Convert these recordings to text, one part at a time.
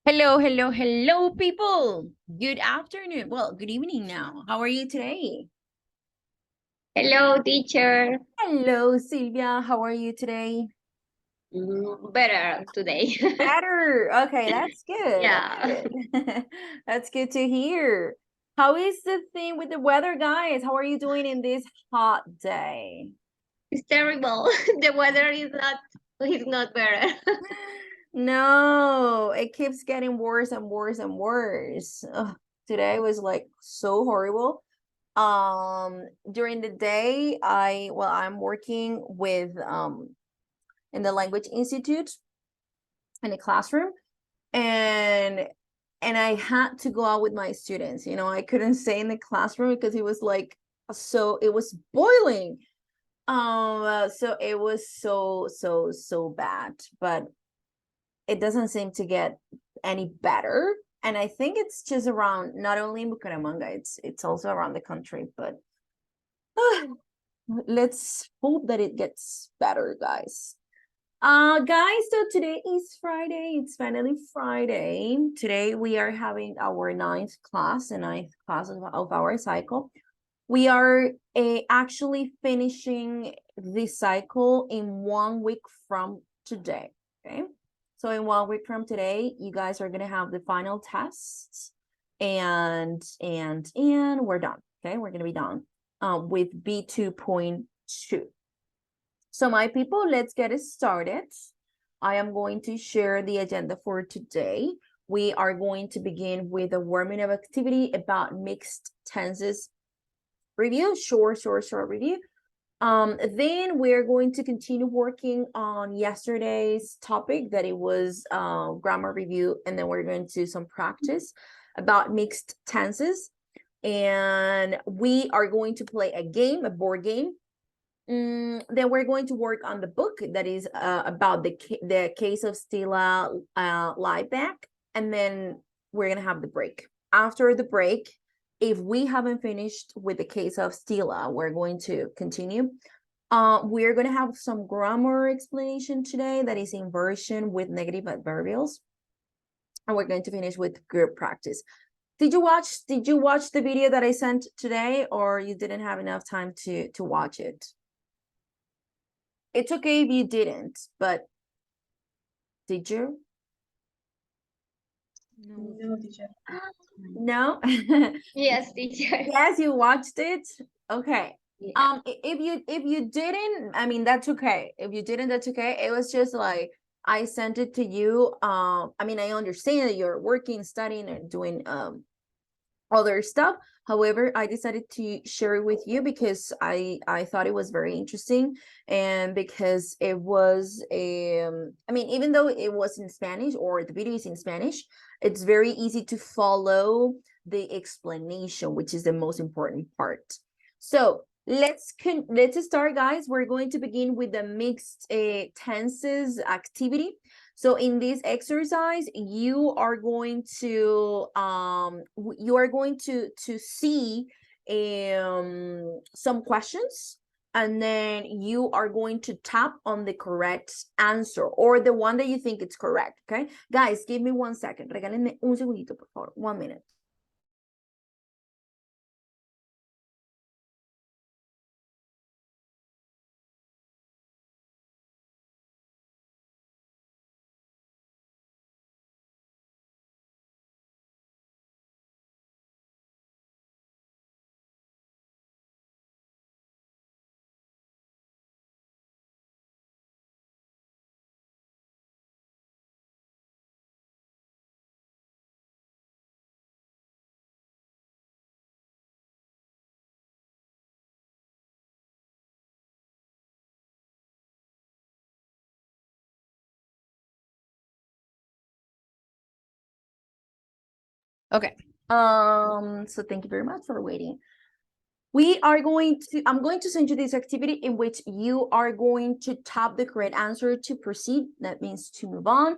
Hello, hello, hello, people. Good afternoon. Well, good evening now. How are you today? Hello, teacher. Hello, Silvia. How are you today? Better today. Better. Okay, that's good. That's Yeah, good. That's good to hear. How is the thing with the weather, guys? How are you doing in this hot day? it's terrible. The weather is not better. No, it keeps getting worse and worse and worse. Ugh, today was like so horrible. During the day, I'm working with in the language institute in a classroom, and I had to go out with my students. I couldn't stay in the classroom because it was like it was boiling. So it was so bad, but it doesn't seem to get any better. And I think it's just around, not only in Bucaramanga, it's also around the country. But let's hope that it gets better, guys. Guys, so today is Friday. It's finally Friday. Today we are having our the ninth class of our cycle. We are actually finishing the cycle in 1 week from today. Okay. So in 1 week from today, you guys are gonna have the final tests, and we're done. Okay, we're gonna be done with B2.2. So my people, let's get it started. I am going to share the agenda for today. We are going to begin with a warming up activity about mixed tenses review, short review. Then we're going to continue working on yesterday's topic, that it was grammar review, and then we're going to do some practice about mixed tenses. And we are going to play a board game. Then we're going to work on the book that is about the case of Stella Liebeck, and then we're gonna have the break. After the break, if we haven't finished with the case of Stella, we're going to continue. We're going to have some grammar explanation today, that is inversion with negative adverbials, and we're going to finish with group practice. Did you watch the video that I sent today, or you didn't have enough time to watch it? It's okay if you didn't, but did you? No, teacher. No? Yes, teacher. Yes, you watched it. Okay. Yeah. If you didn't, I mean, that's okay. If you didn't, that's okay. It was just like I sent it to you. I mean, I understand that you're working, studying, and doing other stuff. However, I decided to share it with you because I thought it was very interesting, and because it was I mean, even though it was in Spanish, or the video is in Spanish, it's very easy to follow the explanation, which is the most important part. So let's start, guys. We're going to begin with the mixed tenses activity. So in this exercise, you are going to see some questions, and then you are going to tap on the correct answer, or the one that you think it's correct. Okay, guys, give me 1 second. Regálenme un segundito, por favor. 1 minute. Okay. So thank you very much for waiting. I'm going to send you this activity in which you are going to tap the correct answer to proceed. That means to move on.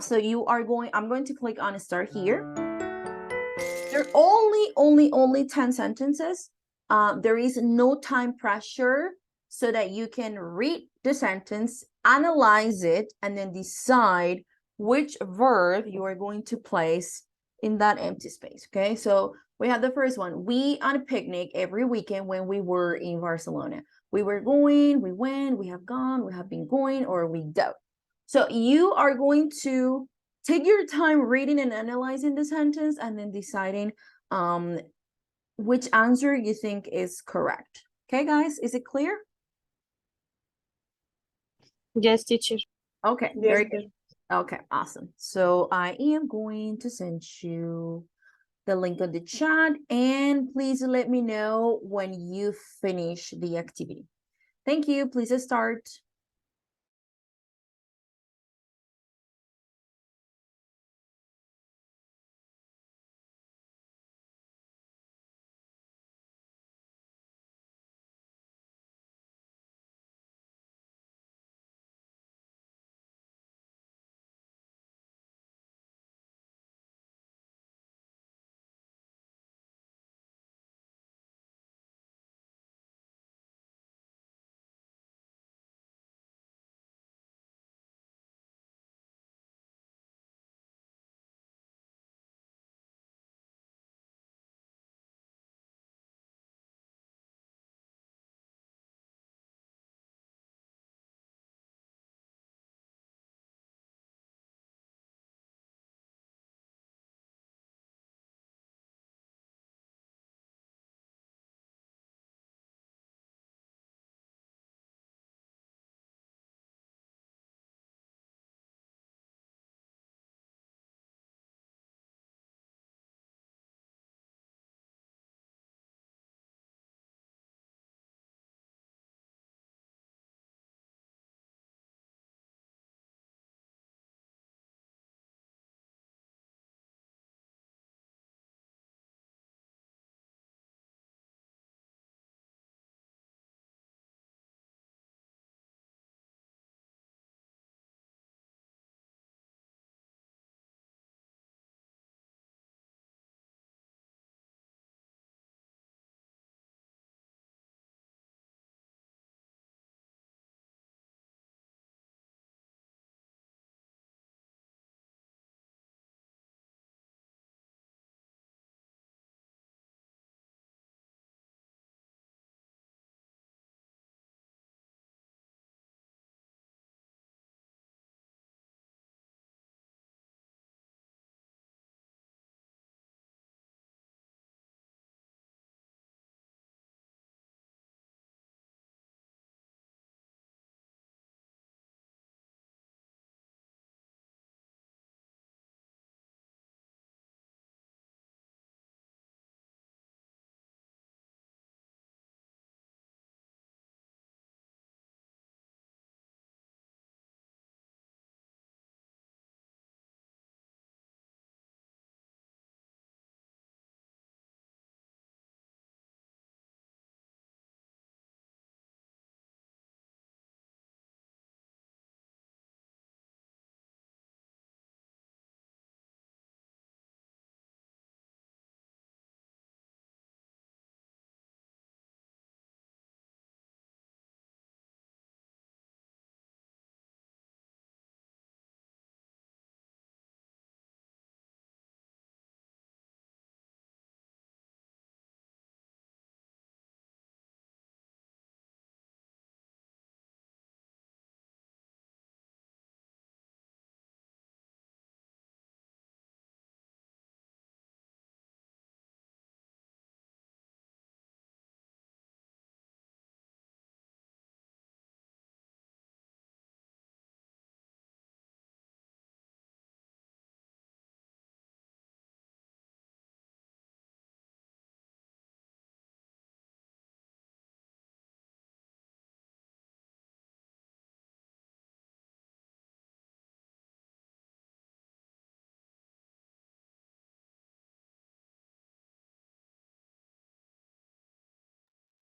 So I'm going to click on start here. There are only 10 sentences. There is no time pressure, so that you can read the sentence, analyze it, and then decide which verb you are going to place in that empty space, okay? So we have the first one. We on a picnic every weekend when we were in Barcelona. We were going, we went, we have gone, we have been going, or we don't. So you are going to take your time reading and analyzing the sentence and then deciding which answer you think is correct. Okay, guys, is it clear? Yes, teacher. Okay, Yes, very good. Okay, awesome. So I am going to send you the link on the chat and please let me know when you finish the activity. Thank you. Please start.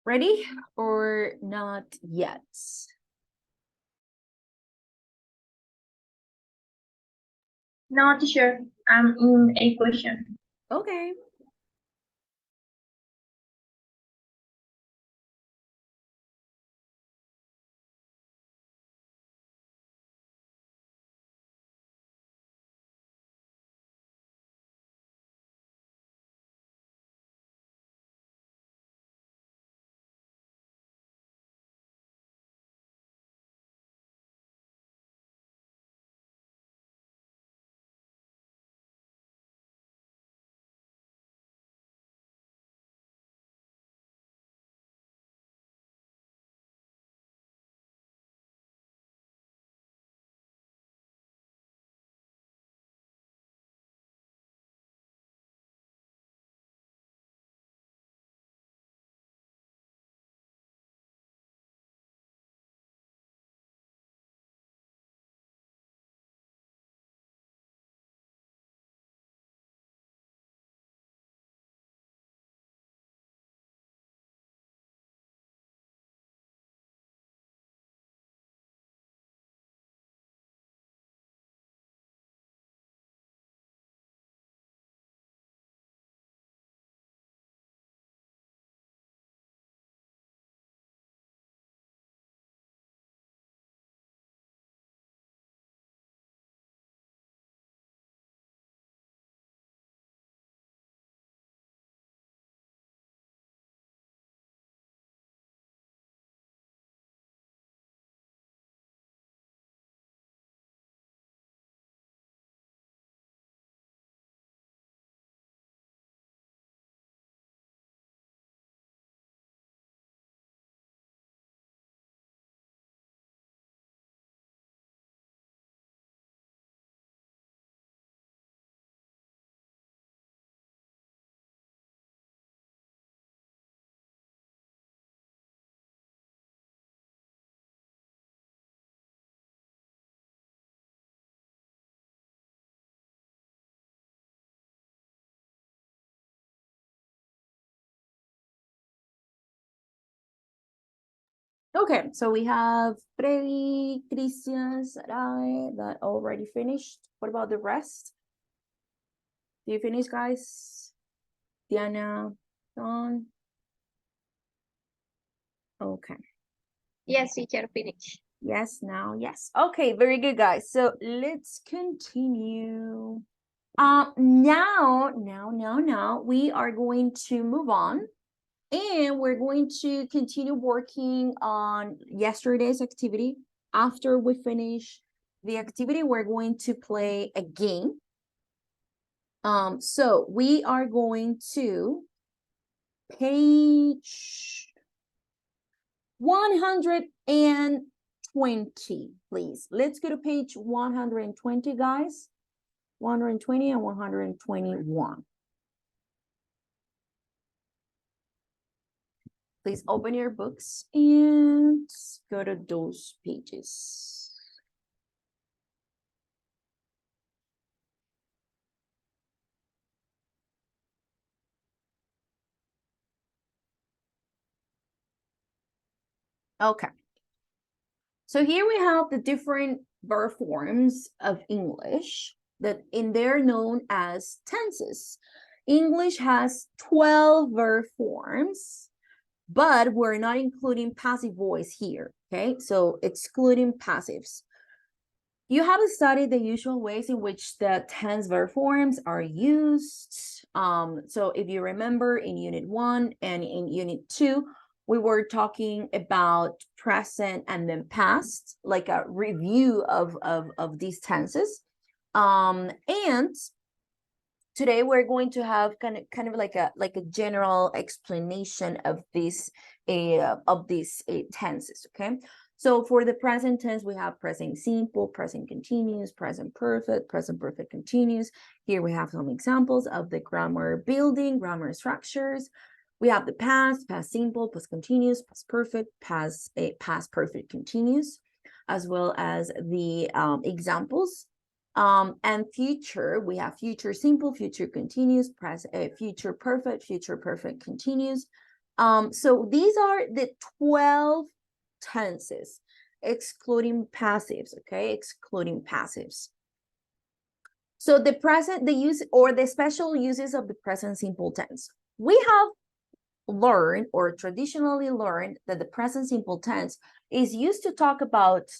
Ready or not yet? No, teacher. I'm in a question. Okay. Okay, so we have Freddy, Christian, Sarai, that already finished. What about the rest? Do you finish, guys? Diana, Don? Okay. Yes, teacher, finish. Yes, now, yes. Okay, very good, guys. So let's continue. Now, we are going to move on and we're going to continue working on yesterday's activity. After we finish the activity, we're going to play a game. So we are going to page 120, please. Let's go to page 120, guys. 120 and 121. Please open your books and go to those pages. Okay. So here we have the different verb forms of English that they're known as tenses. English has 12 verb forms, but we're not including passive voice here, okay? So excluding passives. You have to study the usual ways in which the tense verb forms are used. So if you remember in Unit 1 and in Unit 2, we were talking about present and then past, like a review of these tenses. And today we're going to have kind of like a general explanation of these tenses, okay? So for the present tense, we have present simple, present continuous, present perfect continuous. Here we have some examples of the grammar building, grammar structures. We have the past simple, past continuous, past perfect, past perfect continuous, as well as the examples. And future, we have future simple, future continuous, future perfect continuous. So these are the 12 tenses, excluding passives, okay? Excluding passives. So the present, the use or the special uses of the present simple tense. We have learned or traditionally learned that the present simple tense is used to talk about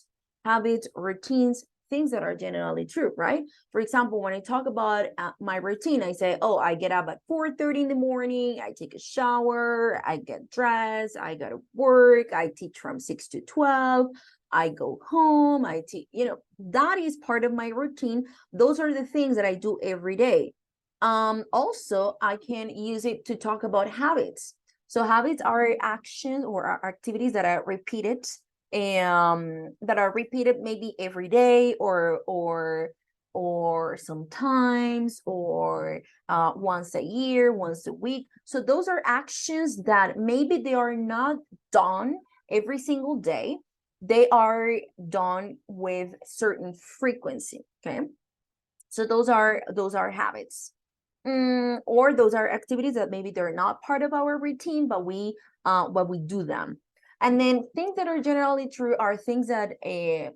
habits, routines, things that are generally true, right? For example, when I talk about my routine, I say, oh, I get up at 4:30 in the morning, I take a shower, I get dressed, I go to work, I teach from 6 to 12, I go home, I teach, that is part of my routine. Those are the things that I do every day. Also, I can use it to talk about habits. So habits are actions or are activities that are repeated, maybe every day or sometimes or once a year, once a week. So those are actions that maybe they are not done every single day. They are done with certain frequency. Okay. So those are habits. Or those are activities that maybe they're not part of our routine, but we do them. And then things that are generally true are things that they're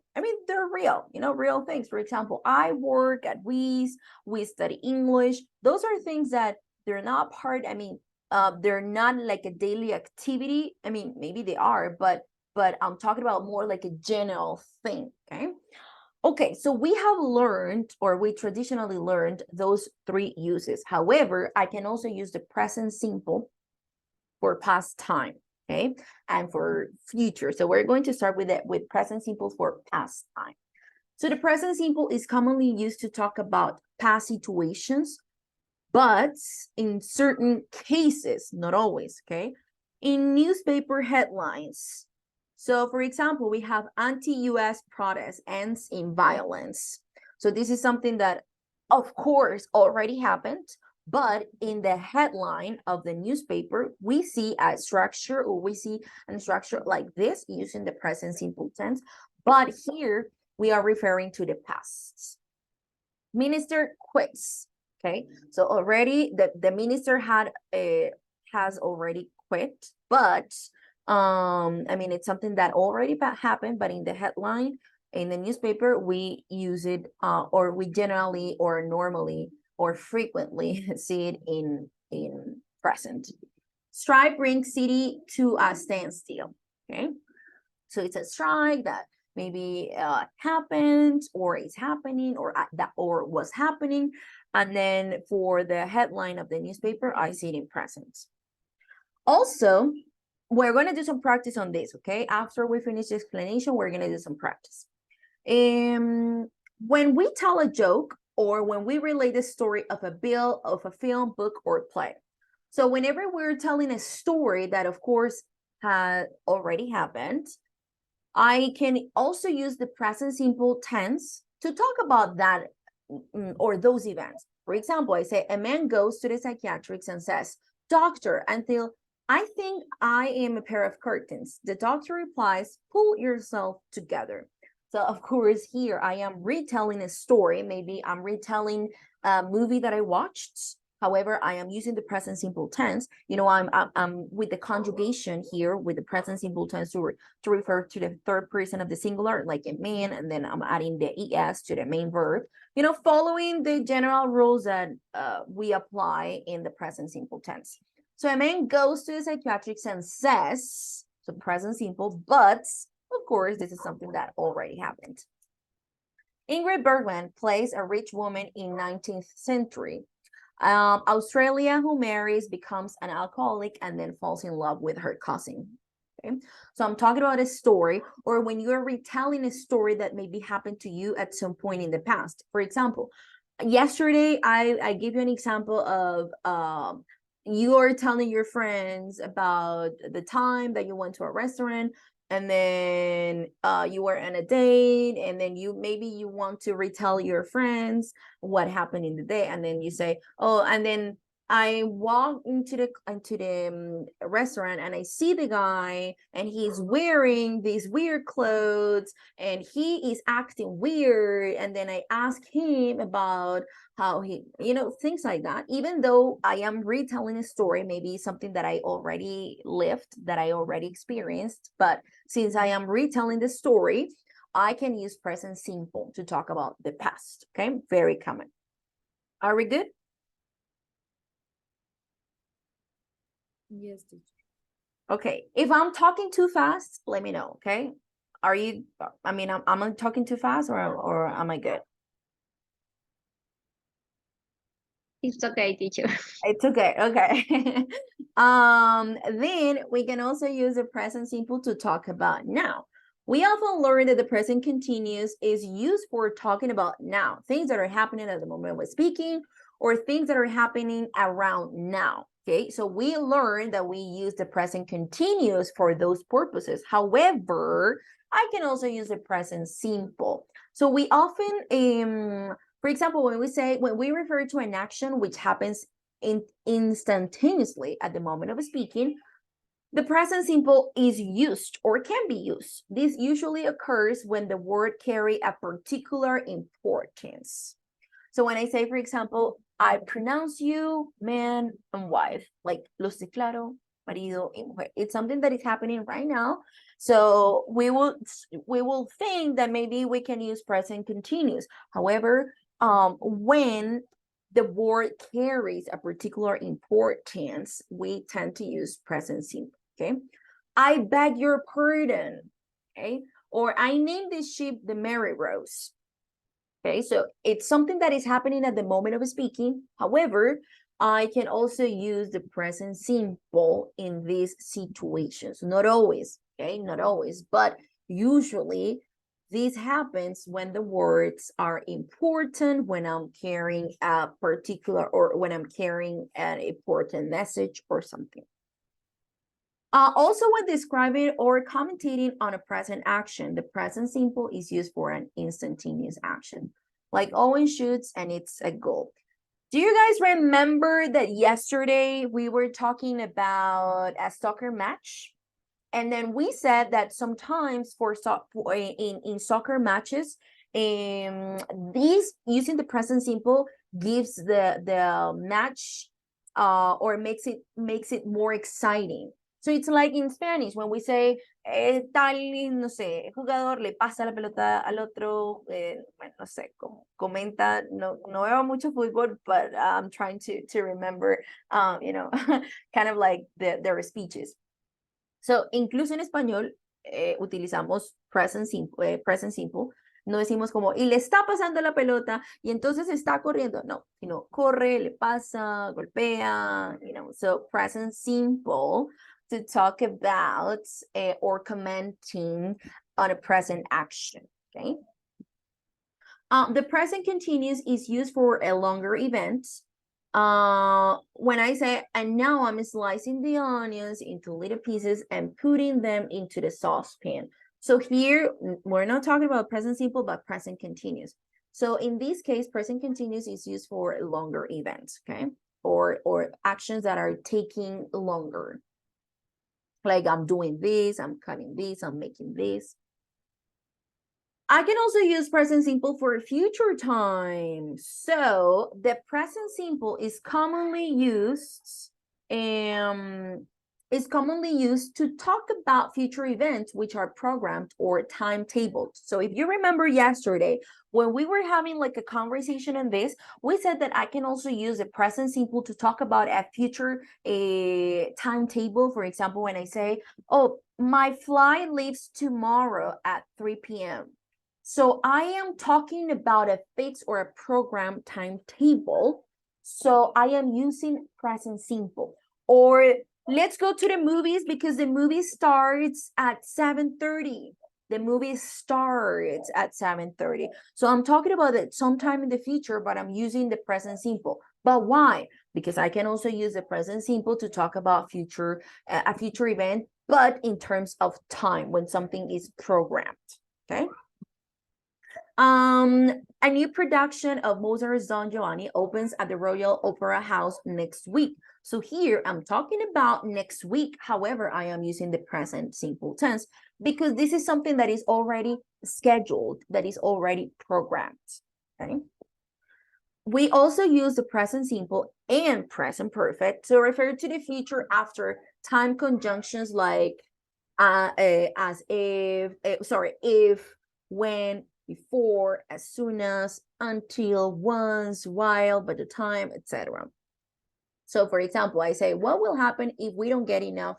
real, real things. For example, I work at WES, we study English. Those are things that they're not part, they're not like a daily activity. Maybe they are, but I'm talking about more like a general thing. Okay. Okay, so we have learned, or we traditionally learned, those three uses. However, I can also use the present simple for past time, okay, and for future. So we're going to start with it with present simple for past time. So the present simple is commonly used to talk about past situations, but in certain cases, not always, okay, in newspaper headlines. So for example, we have anti-US protest ends in violence. So this is something that, of course, already happened, but in the headline of the newspaper, we see a structure, or we see a structure like this using the present simple tense. But here we are referring to the past. Minister quits. Okay, so already the minister has already quit, but I mean, it's something that already happened, but in the headline in the newspaper, we use it, or we generally or normally or frequently see it in present. Strike brings city to a standstill. Okay, so it's a strike that maybe happened or is happening or that or was happening, and then for the headline of the newspaper, I see it in present. Also, we're going to do some practice on this, okay? After we finish the explanation, we're going to do some practice. When we tell a joke or when we relate the story of a film, book, or play. So whenever we're telling a story that, of course, had already happened, I can also use the present simple tense to talk about that or those events. For example, I say, a man goes to the psychiatrist and says, doctor, until I think I am a pair of curtains. The doctor replies, pull yourself together. So, of course, here I am retelling a story. Maybe I'm retelling a movie that I watched. However, I am using the present simple tense. You know, I'm with the conjugation here with the present simple tense to refer to the third person of the singular, like a man, and then I'm adding the es to the main verb. You know, following the general rules that we apply in the present simple tense. So a man goes to the psychiatrist and says, so present simple, but of course, this is something that already happened. Ingrid Bergman plays a rich woman in 19th century. Australia who marries, becomes an alcoholic, and then falls in love with her cousin. Okay, so I'm talking about a story, or when you're retelling a story that maybe happened to you at some point in the past. For example, yesterday I gave you an example of you are telling your friends about the time that you went to a restaurant and then you were on a date, and then you want to retell your friends what happened in the day, and then you say, oh, and then I walk into the restaurant and I see the guy and he's wearing these weird clothes and he is acting weird, and then I ask him about how he, things like that. Even though I am retelling a story, maybe something that I already lived, that I already experienced, but since I am retelling the story, I can use present simple to talk about the past. Okay, very common. Are we good? Yes, teacher. Okay, if I'm talking too fast, let me know, okay? Are you, I mean, I'm talking too fast or am I good? It's okay, teacher. It's okay, okay. Then we can also use the present simple to talk about now. We often learn that the present continuous is used for talking about now, things that are happening at the moment we're speaking, or things that are happening around now. Okay, so we learn that we use the present continuous for those purposes. However, I can also use the present simple. So we often, for example, when we refer to an action which happens instantaneously at the moment of speaking, the present simple is used or can be used. This usually occurs when the word carry a particular importance. So when I say, for example, I pronounce you man and wife, like los declaro marido y mujer. It's something that is happening right now. So we will think that maybe we can use present continuous. However, when the word carries a particular importance, we tend to use present simple. Okay, I beg your pardon. Okay, or I named this sheep the Mary Rose. Okay, so it's something that is happening at the moment of speaking. However, I can also use the present simple in these situations. Not always, okay, not always, but usually this happens when the words are important, when I'm carrying a particular or when I'm carrying an important message or something. Also, when describing or commentating on a present action, the present simple is used for an instantaneous action, like Owen shoots and it's a goal. Do you guys remember that yesterday we were talking about a soccer match? And then we said that sometimes in soccer matches, these using the present simple gives the match or makes it more exciting. So it's like in Spanish when we say tal, no sé, jugador le pasa la pelota al otro, bueno, no sé, comenta, no veo mucho fútbol, but I'm trying to remember, you know, kind of like their speeches. So, incluso en español utilizamos present simple. No decimos como, y le está pasando la pelota, y entonces está corriendo. No, sino corre, le pasa, golpea, you know. So, present simple to talk about or commenting on a present action, okay? The present continuous is used for a longer event. When I say, and now I'm slicing the onions into little pieces and putting them into the saucepan. So here, we're not talking about present simple, but present continuous. So in this case, present continuous is used for longer events, okay? Or actions that are taking longer. Like I'm doing this, I'm cutting this, I'm making this. I can also use present simple for future time. So the present simple is commonly used to talk about future events which are programmed or timetabled. So if you remember yesterday, when we were having like a conversation on this, we said that I can also use the present simple to talk about a future timetable. For example, when I say, oh, my flight leaves tomorrow at 3 p.m. So I am talking about a fixed or a program timetable. So I am using present simple. Or let's go to the movies because the movie starts at 7:30. The movie starts at 7:30. So I'm talking about it sometime in the future, but I'm using the present simple. But why? Because I can also use the present simple to talk about a future event, but in terms of time when something is programmed. Okay. A new production of Mozart's Don Giovanni opens at the Royal Opera House next week. So here I'm talking about next week. However, I am using the present simple tense because this is something that is already scheduled, that is already programmed. Okay. We also use the present simple and present perfect to refer to the future after time conjunctions like as if, if, when, before, as soon as, until, once, while, by the time, etc. So for example, I say, what will happen if we don't get enough,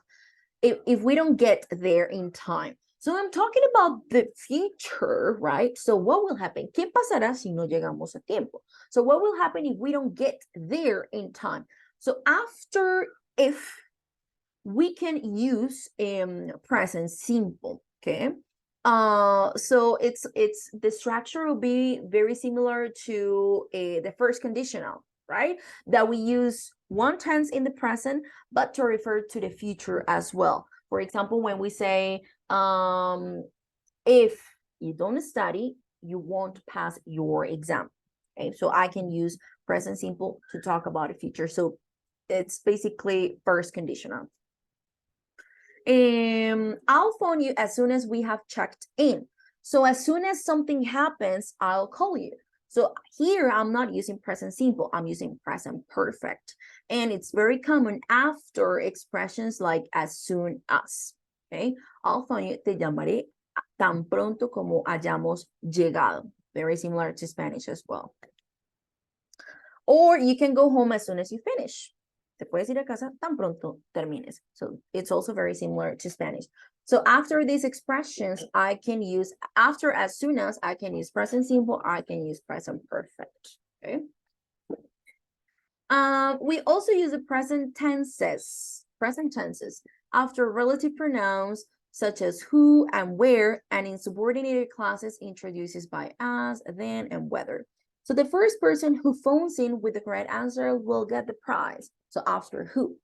if we don't get there in time? So I'm talking about the future, right? So what will happen? ¿Qué pasará si no llegamos a tiempo? So what will happen if we don't get there in time? So after if, we can use present simple, okay? So it's the structure will be very similar to the first conditional, right? That we use one tense in the present, but to refer to the future as well. For example, when we say, if you don't study, you won't pass your exam. Okay, so I can use present simple to talk about the future. So it's basically first conditional. I'll phone you as soon as we have checked in. So as soon as something happens, I'll call you. So here I'm not using present simple, I'm using present perfect. And it's very common after expressions like as soon as. Okay, I'll phone you, te llamaré tan pronto como hayamos llegado. Very similar to Spanish as well. Or you can go home as soon as you finish. Te puedes ir a casa tan pronto termines. So it's also very similar to Spanish. So after these expressions, I can use, after as soon as, I can use present simple, I can use present perfect, okay? We also use the present tenses after relative pronouns such as who and where, and in subordinated clauses introduces by as, then, and whether. So the first person who phones in with the correct answer will get the prize. So after who.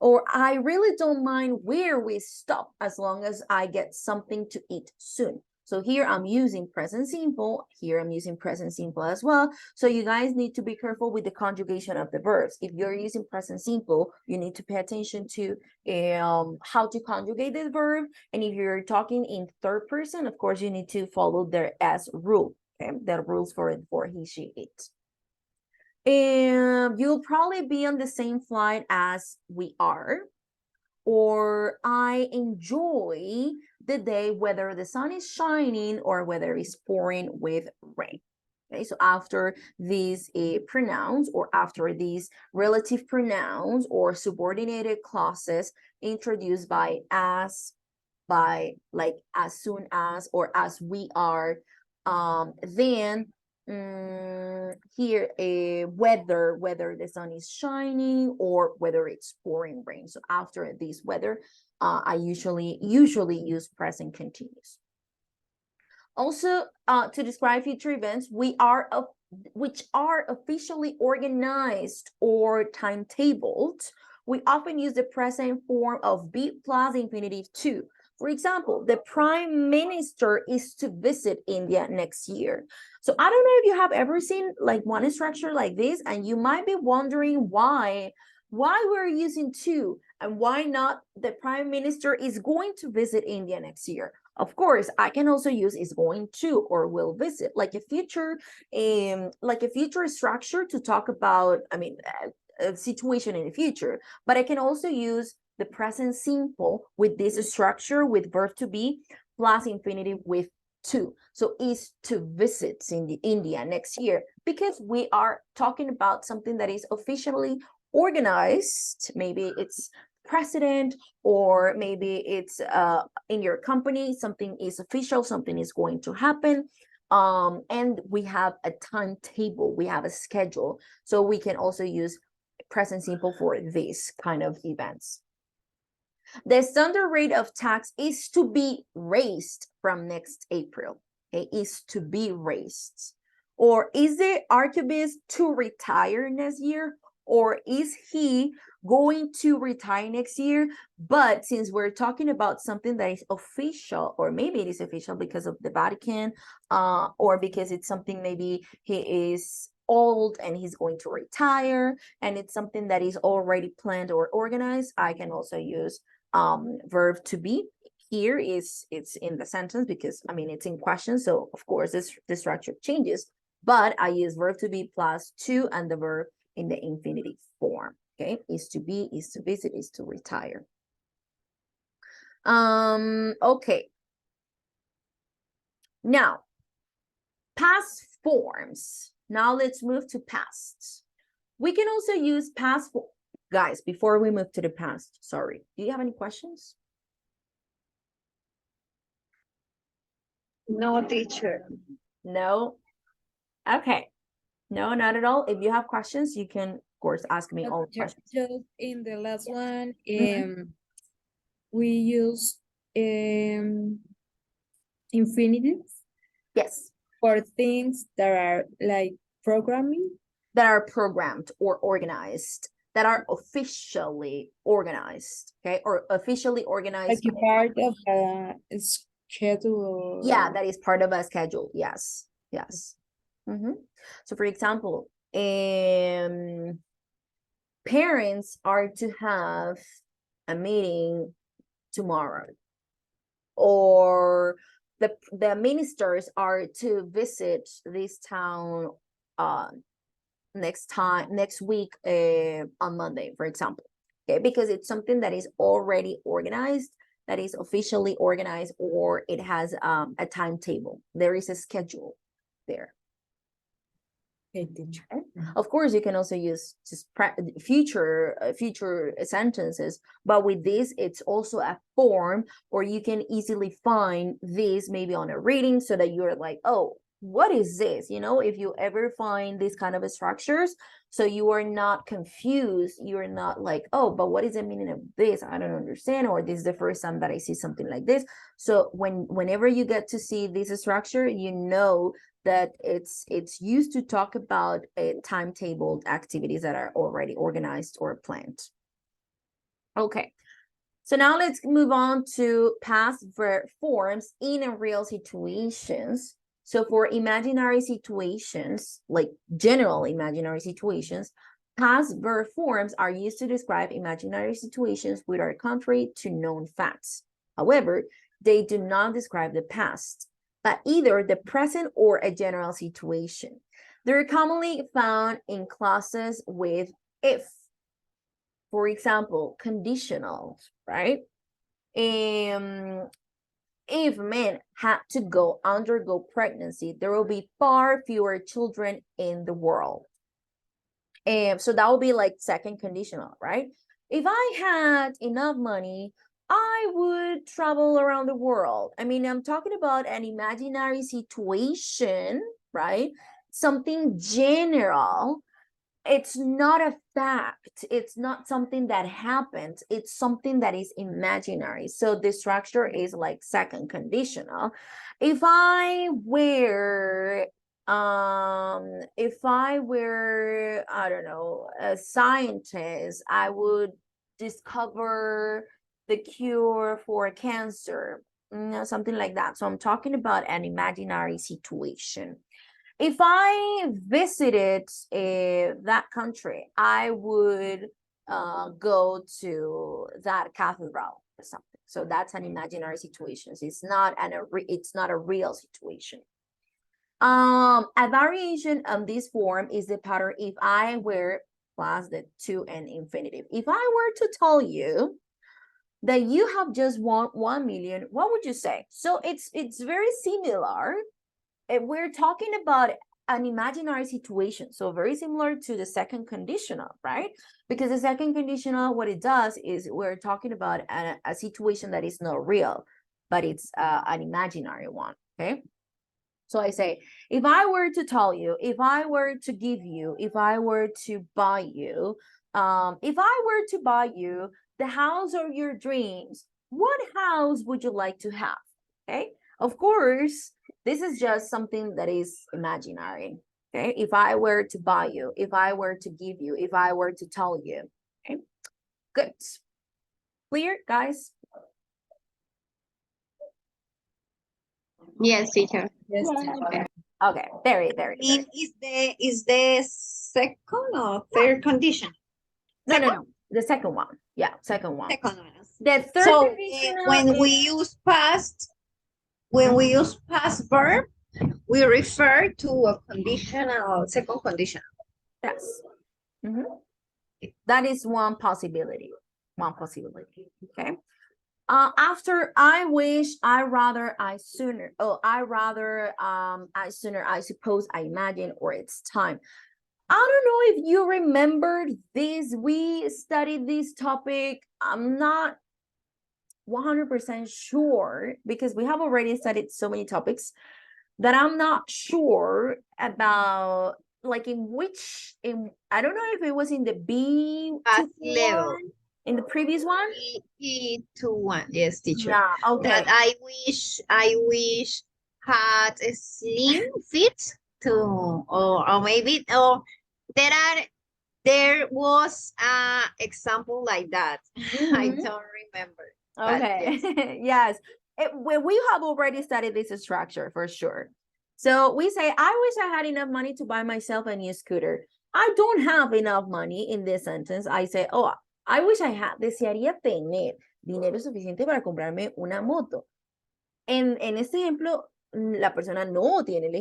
Or I really don't mind where we stop as long as I get something to eat soon. So here I'm using present simple. Here I'm using present simple as well. So you guys need to be careful with the conjugation of the verbs. If you're using present simple, you need to pay attention to how to conjugate the verb. And if you're talking in third person, of course, you need to follow their as rule. Okay, the rules for he, she, it. You'll probably be on the same flight as we are, or I enjoy the day, whether the sun is shining or whether it's pouring with rain. Okay, so after these pronouns or after these relative pronouns or subordinated clauses introduced by as, by like as soon as, or as we are, then here whether the sun is shining or whether it's pouring rain. So after this weather, I usually use present continuous. Also, to describe future events, which are officially organized or timetabled, we often use the present form of be plus infinitive to. For example, the prime minister is to visit India next year. So I don't know if you have ever seen like one structure like this, and you might be wondering why we're using to and why not the prime minister is going to visit India next year. Of course, I can also use is going to or will visit, like a future structure to talk about, I mean, a situation in the future. But I can also use the present simple with this structure with verb to be plus infinitive with to. So is to visit India next year, because we are talking about something that is officially organized. Maybe it's president, or maybe it's in your company, something is official, something is going to happen, and we have a timetable, we have a schedule, so we can also use present simple for these kind of events. The standard rate of tax is to be raised from next April. Okay, is to be raised. Or is the archivist to retire next year? Or is he going to retire next year? But since we're talking about something that is official, or maybe it is official because of the Vatican, or because it's something maybe he is old and he's going to retire, and it's something that is already planned or organized, I can also use verb to be. Here it's in the sentence because I mean it's in question, so of course the structure changes, but I use verb to be plus to and the verb in the infinitive form. Okay, is to be, is to visit, is to retire. Okay, now past forms. Now let's move to past. We can also use past for guys. Before we move to the past, sorry, do you have any questions? No, teacher. No. Okay. No, not at all. If you have questions, you can, of course, ask me all questions. Just in the last one, Mhm. we use infinitives Yes, for things that are like programming. that are programmed or organized, that are officially organized, okay, or officially organized. Like a part of a schedule. Yeah, that is part of a schedule. Yes, yes. So, for example, parents are to have a meeting tomorrow, or the ministers are to visit this town next week on Monday, for example. Okay, because it's something that is already organized, that is officially organized, or it has a timetable. There is a schedule there. Okay, teacher. Of course, you can also use just future sentences, but with this, it's also a form, or you can easily find this maybe on a reading, so that you're like, oh, what is this? You know, if you ever find these kind of structures, so you are not confused, you're not like, oh, but what is the meaning of this? I don't understand, or this is the first time that I see something like this. So whenever you get to see this structure, you know that it's used to talk about timetabled activities that are already organized or planned. Okay, so now let's move on to past verb forms in real situations. So for imaginary situations, like general imaginary situations, past verb forms are used to describe imaginary situations which are contrary to known facts. However, they do not describe the past, but either the present or a general situation. They're commonly found in clauses with if. For example, conditional, right? If men had to undergo pregnancy, there will be far fewer children in the world. So that would be like second conditional, right? If I had enough money, I would travel around the world. I mean, I'm talking about an imaginary situation, right? Something general. It's not a fact. It's not something that happens. It's something that is imaginary. So the structure is like second conditional. If I were I don't know, a scientist, I would discover the cure for cancer, something like that. So I'm talking about an imaginary situation. If I visited that country, I would go to that cathedral or something. So that's an imaginary situation. It's not a real situation. A variation of this form is the pattern if I were plus the to an infinitive. If I were to tell you that you have just won 1 million, what would you say? So it's very similar. We're talking about an imaginary situation, so very similar to the second conditional, right? Because the second conditional, what it does is we're talking about a situation that is not real, but it's an imaginary one. Okay, so I say, if I were to tell you, if I were to give you, if I were to buy you, if I were to buy you the house of your dreams, what house would you like to have? Okay, of course, this is just something that is imaginary. Okay, if I were to buy you, if I were to give you, if I were to tell you. Okay, good. Clear, guys? Yes, teacher. Yes, Okay, okay, very, very good. Is the second or third condition? No. The second one. Yeah, second one. Second one. The third So conditional when we is- use past, verb, we refer to a conditional, second condition. yes. Mhm. That is one possibility. One possibility. Okay. After I wish, I rather, I sooner. Oh, I rather, I sooner, I suppose, I imagine, or it's time. I don't know if you remembered this. We studied this topic. I'm not 100% sure because we have already studied so many topics that I'm not sure about, like I don't know if it was in the Past B2 level. one, in the previous one. B2.1, yes, teacher. Yeah, okay. That I wish had a slim fit to, or maybe, or there was a example like that. I Mhm. don't remember. But Okay. yes. Yes. We have already studied this structure for sure. So we say, I wish I had enough money to buy myself a new scooter. I don't have enough money in this sentence. I say, oh, I wish I had, desearía tener dinero suficiente para comprarme una moto. En este ejemplo, la persona no tiene el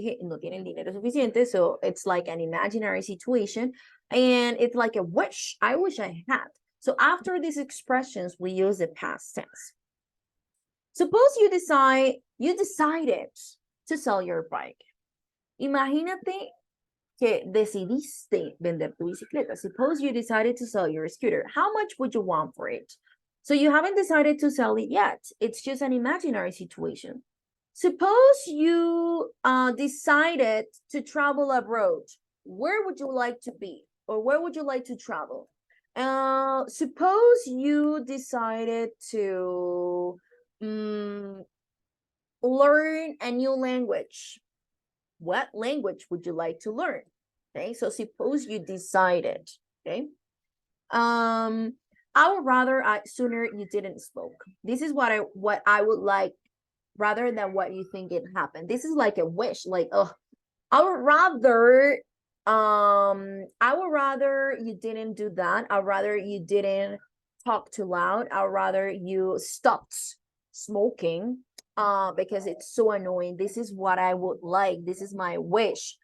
dinero suficiente, so it's like an imaginary situation, and it's like a wish. I wish I had. So after these expressions, we use the past tense. Suppose you decided to sell your bike. Imagínate que decidiste vender tu bicicleta. Suppose you decided to sell your scooter. How much would you want for it? So you haven't decided to sell it yet. It's just an imaginary situation. Suppose you decided to travel abroad. Where would you like to be? Or where would you like to travel? Suppose you decided to learn a new language. What language would you like to learn? Okay, so suppose you decided, okay? I would rather sooner you didn't smoke. This is what I would like rather than what you think it happened. This is like a wish, like, oh, I would rather you didn't do that. I'd rather you didn't talk too loud. I'd rather you stopped smoking because it's so annoying. This is what I would like. This is my wish.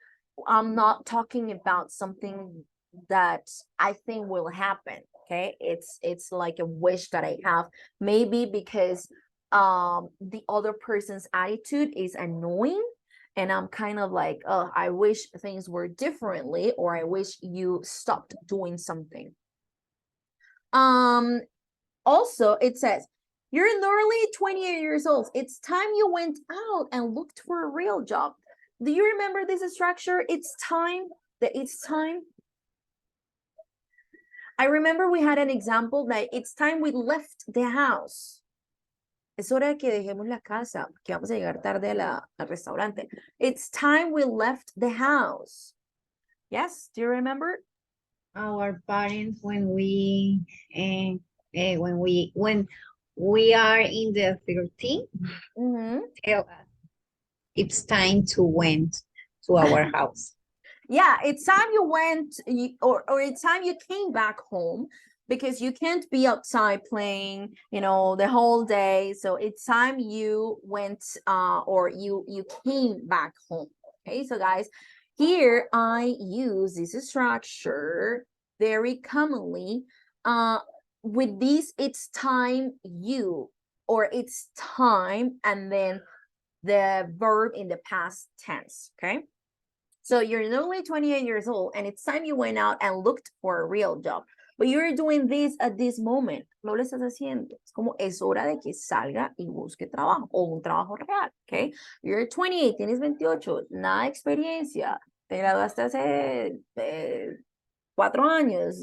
I'm not talking about something that I think will happen. Okay, it's like a wish that I have, maybe because the other person's attitude is annoying, and I'm kind of like, oh, I wish things were differently, or I wish you stopped doing something. Also, it says, you're nearly 28 years old. It's time you went out and looked for a real job. Do you remember this structure? It's time. It's time. I remember we had an example that it's time we left the house. Es hora de que dejemos la casa, que vamos a llegar tarde al restaurante. It's time we left the house. Yes, do you remember? Our parents, when we are in the 13th, tell us it's time to went to our house. Yeah, it's time you went, or it's time you came back home, because you can't be outside playing, the whole day. So it's time you went, or you came back home. Okay, so guys, here I use this structure very commonly. With this, it's time you, or it's time, and then the verb in the past tense. Okay. So you're only 28 years old, and it's time you went out and looked for a real job. But you're doing this at this moment. No lo estás haciendo. Es como es hora de que salga y busque trabajo, o un trabajo real, ¿ok? You're 28, tienes 28, nada de experiencia. Te graduaste hace 4 años.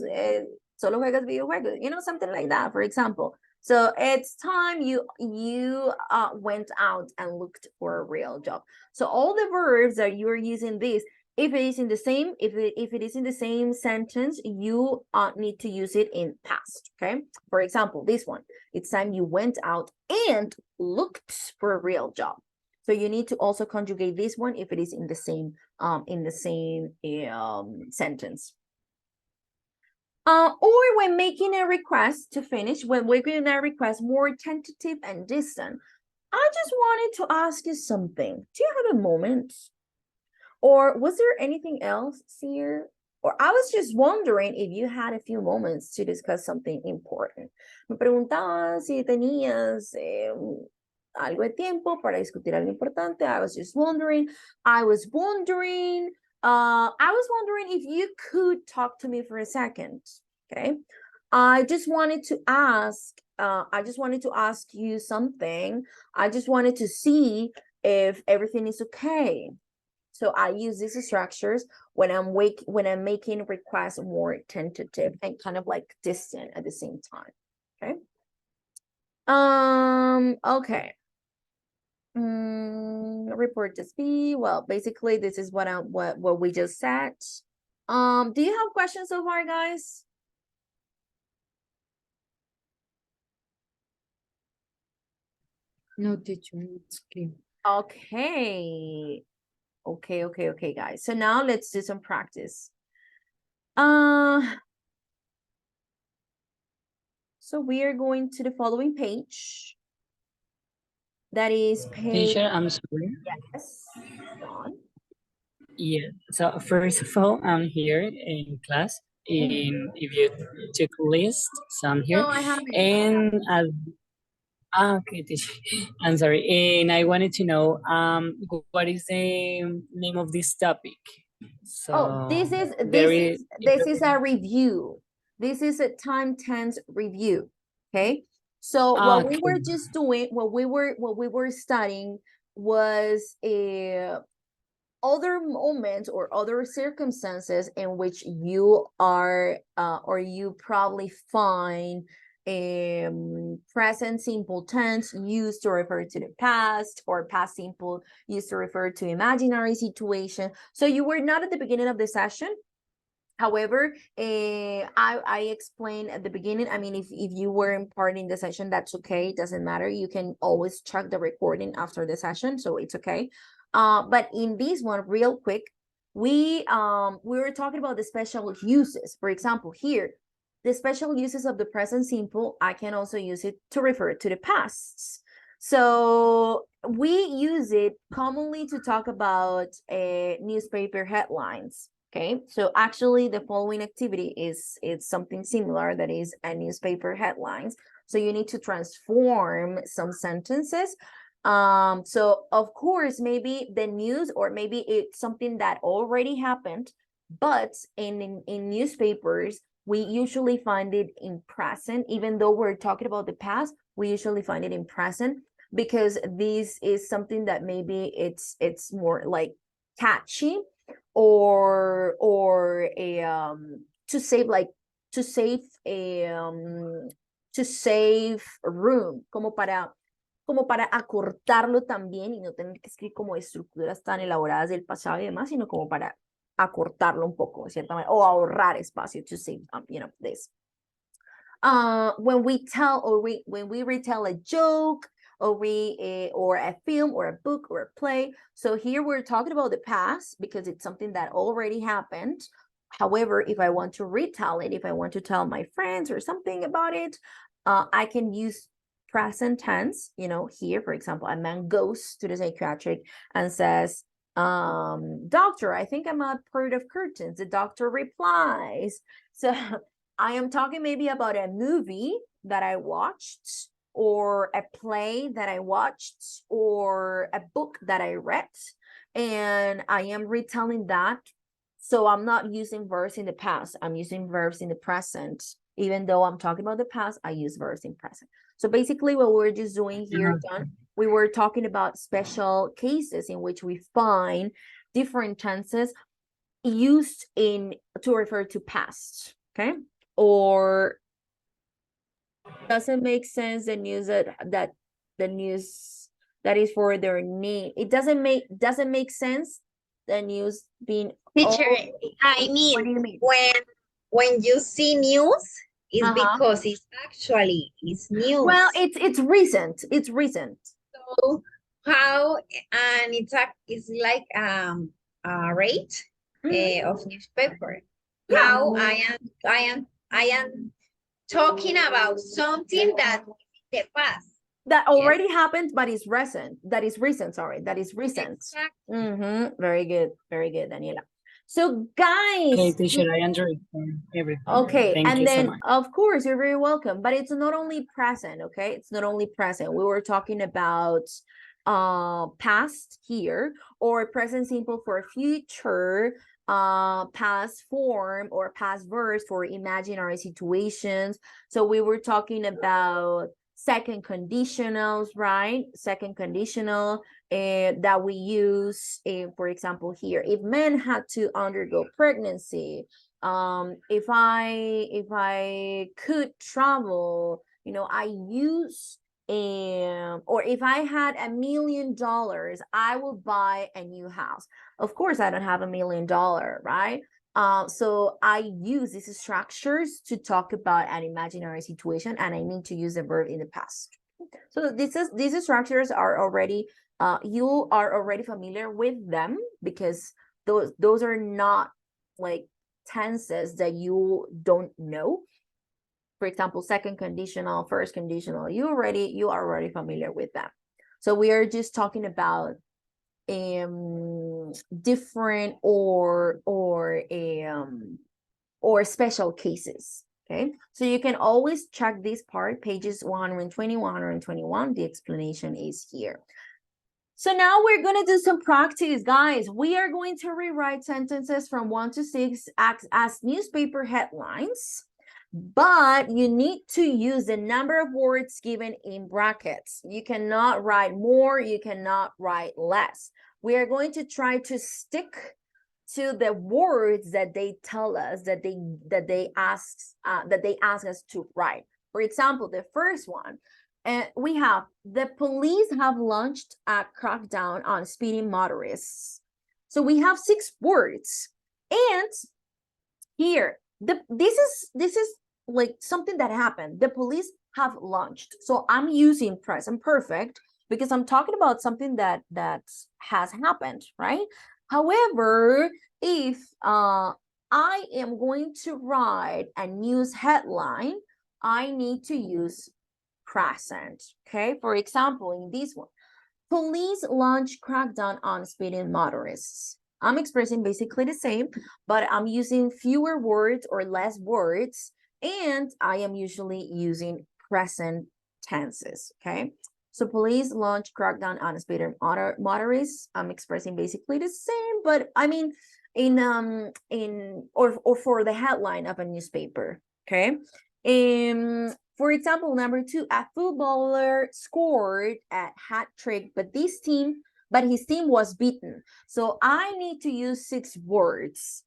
Solo juegas videojuegos. Something like that, for example. So it's time you went out and looked for a real job. So all the verbs that you're using this, if it is in the same, if it is in the same sentence, you need to use it in past. Okay. For example, this one, it's time you went out and looked for a real job. So you need to also conjugate this one if it is in the same sentence. Or when making a request to finish, when making a request more tentative and distant, I just wanted to ask you something. Do you have a moment? Or was there anything else, Seer? Or I was just wondering if you had a few moments to discuss something important. Me preguntaba si tenías algo de tiempo para discutir algo importante. I was wondering if you could talk to me for a second. Okay. I just wanted to ask you something. I just wanted to see if everything is okay. So I use these structures when I'm making requests more tentative and kind of like distant at the same time. Okay. Okay. Report to speed. Well, basically this is what we just said. Do you have questions so far, guys? No, teacher, it's okay. Okay, guys. So now let's do some practice. So we are going to the following page. That is page. Teacher, I'm sorry. Yes. John. Yeah. So first of all, I'm here in class. If you check list, so I'm here. No, I haven't. And okay, teacher. I'm sorry. And I wanted to know what is the name of this topic? So this is a review. This is a time tense review. Okay. So what we were just doing, what we were studying was other moments or other circumstances in which you are or you probably find present simple tense used to refer to the past, or past simple used to refer to imaginary situation. So you were not at the beginning of the session. However, I explained at the beginning. I mean, if you weren't part in the session, that's okay. It doesn't matter. You can always check the recording after the session, so it's okay. But in this one, real quick, we were talking about the special uses. For example, here, the special uses of the present simple, I can also use it to refer to the past. So we use it commonly to talk about newspaper headlines. Okay, so actually the following activity is it's something similar, that is a newspaper headlines. So you need to transform some sentences. So of course, maybe the news, or maybe it's something that already happened, but in newspapers, we usually find it in present. Even though we're talking about the past, we usually find it in present, because this is something that maybe it's more like catchy, or a to save, like to save room, como para acortarlo también, y no tener que escribir como estructuras tan elaboradas del pasado y demás, sino como para acortarlo un poco de cierta manera, o ahorrar espacio, to save this. When we tell, or when we retell a joke, or a film, or a book, or a play. So here we're talking about the past because it's something that already happened. However, if I want to retell it, if I want to tell my friends or something about it, I can use present tense. Here, for example, a man goes to the psychiatric and says, doctor, I think I'm afraid of curtains. The doctor replies. So I am talking maybe about a movie that I watched, or a play that I watched, or a book that I read, and I am retelling that. So I'm not using verbs in the past, I'm using verbs in the present. Even though I'm talking about the past, I use verbs in present. So basically what we're just doing here, John, we were talking about special cases in which we find different tenses used to refer to past, okay? Or doesn't make sense, the news that the news that is for their name, it doesn't make sense, the news being Teacher, I what do mean, you mean? when you see news, it's because it's news. Well, it's recent, So how, and it's like a rate of newspaper. Yeah. How I am talking about something that is in the past. That already happened, but is recent. That is recent. Exactly. Very good, Daniela. So guys, Okay, teacher, I understand everything. okay, Thank and you so then much. of course you're very welcome, but it's not only present, okay? It's not only present. We were talking about past here, or present simple for future, past form or past verbs for imaginary situations. So we were talking about second conditionals, right? Second conditional that we use, for example, here, if men had to undergo pregnancy, if I could travel, I use, or if I had $1 million, I would buy a new house. Of course, I don't have $1 million, right? So I use these structures to talk about an imaginary situation, and I need to use the verb in the past. So these structures are already, you are already familiar with them, because those are not like tenses that you don't know. For example, second conditional, first conditional, you are already familiar with them. So we are just talking about different or special cases. Okay, so you can always check this part, pages 120, 121. The explanation is here. So now we're going to do some practice, guys. We are going to rewrite sentences from 1 to 6 as newspaper headlines, but you need to use the number of words given in brackets. You cannot write more, you cannot write less. We are going to try to stick to the words that they tell us, that they ask us to write. For example, the first one, we have, the police have launched a crackdown on speeding motorists. So we have 6 words, and here this is like something that happened. The police have launched. So I'm using present perfect because I'm talking about something that has happened, right? However, if I am going to write a news headline, I need to use present. Okay, for example, in this one, police launch crackdown on speeding motorists. I'm expressing basically the same, but I'm using fewer words or less words, and I am usually using present tenses, okay? So police launch crackdown on speeder motorists. I'm expressing basically the same, but I mean or for the headline of a newspaper, okay? For example, number 2, a footballer scored a hat trick, but his team was beaten. So I need to use 6 words.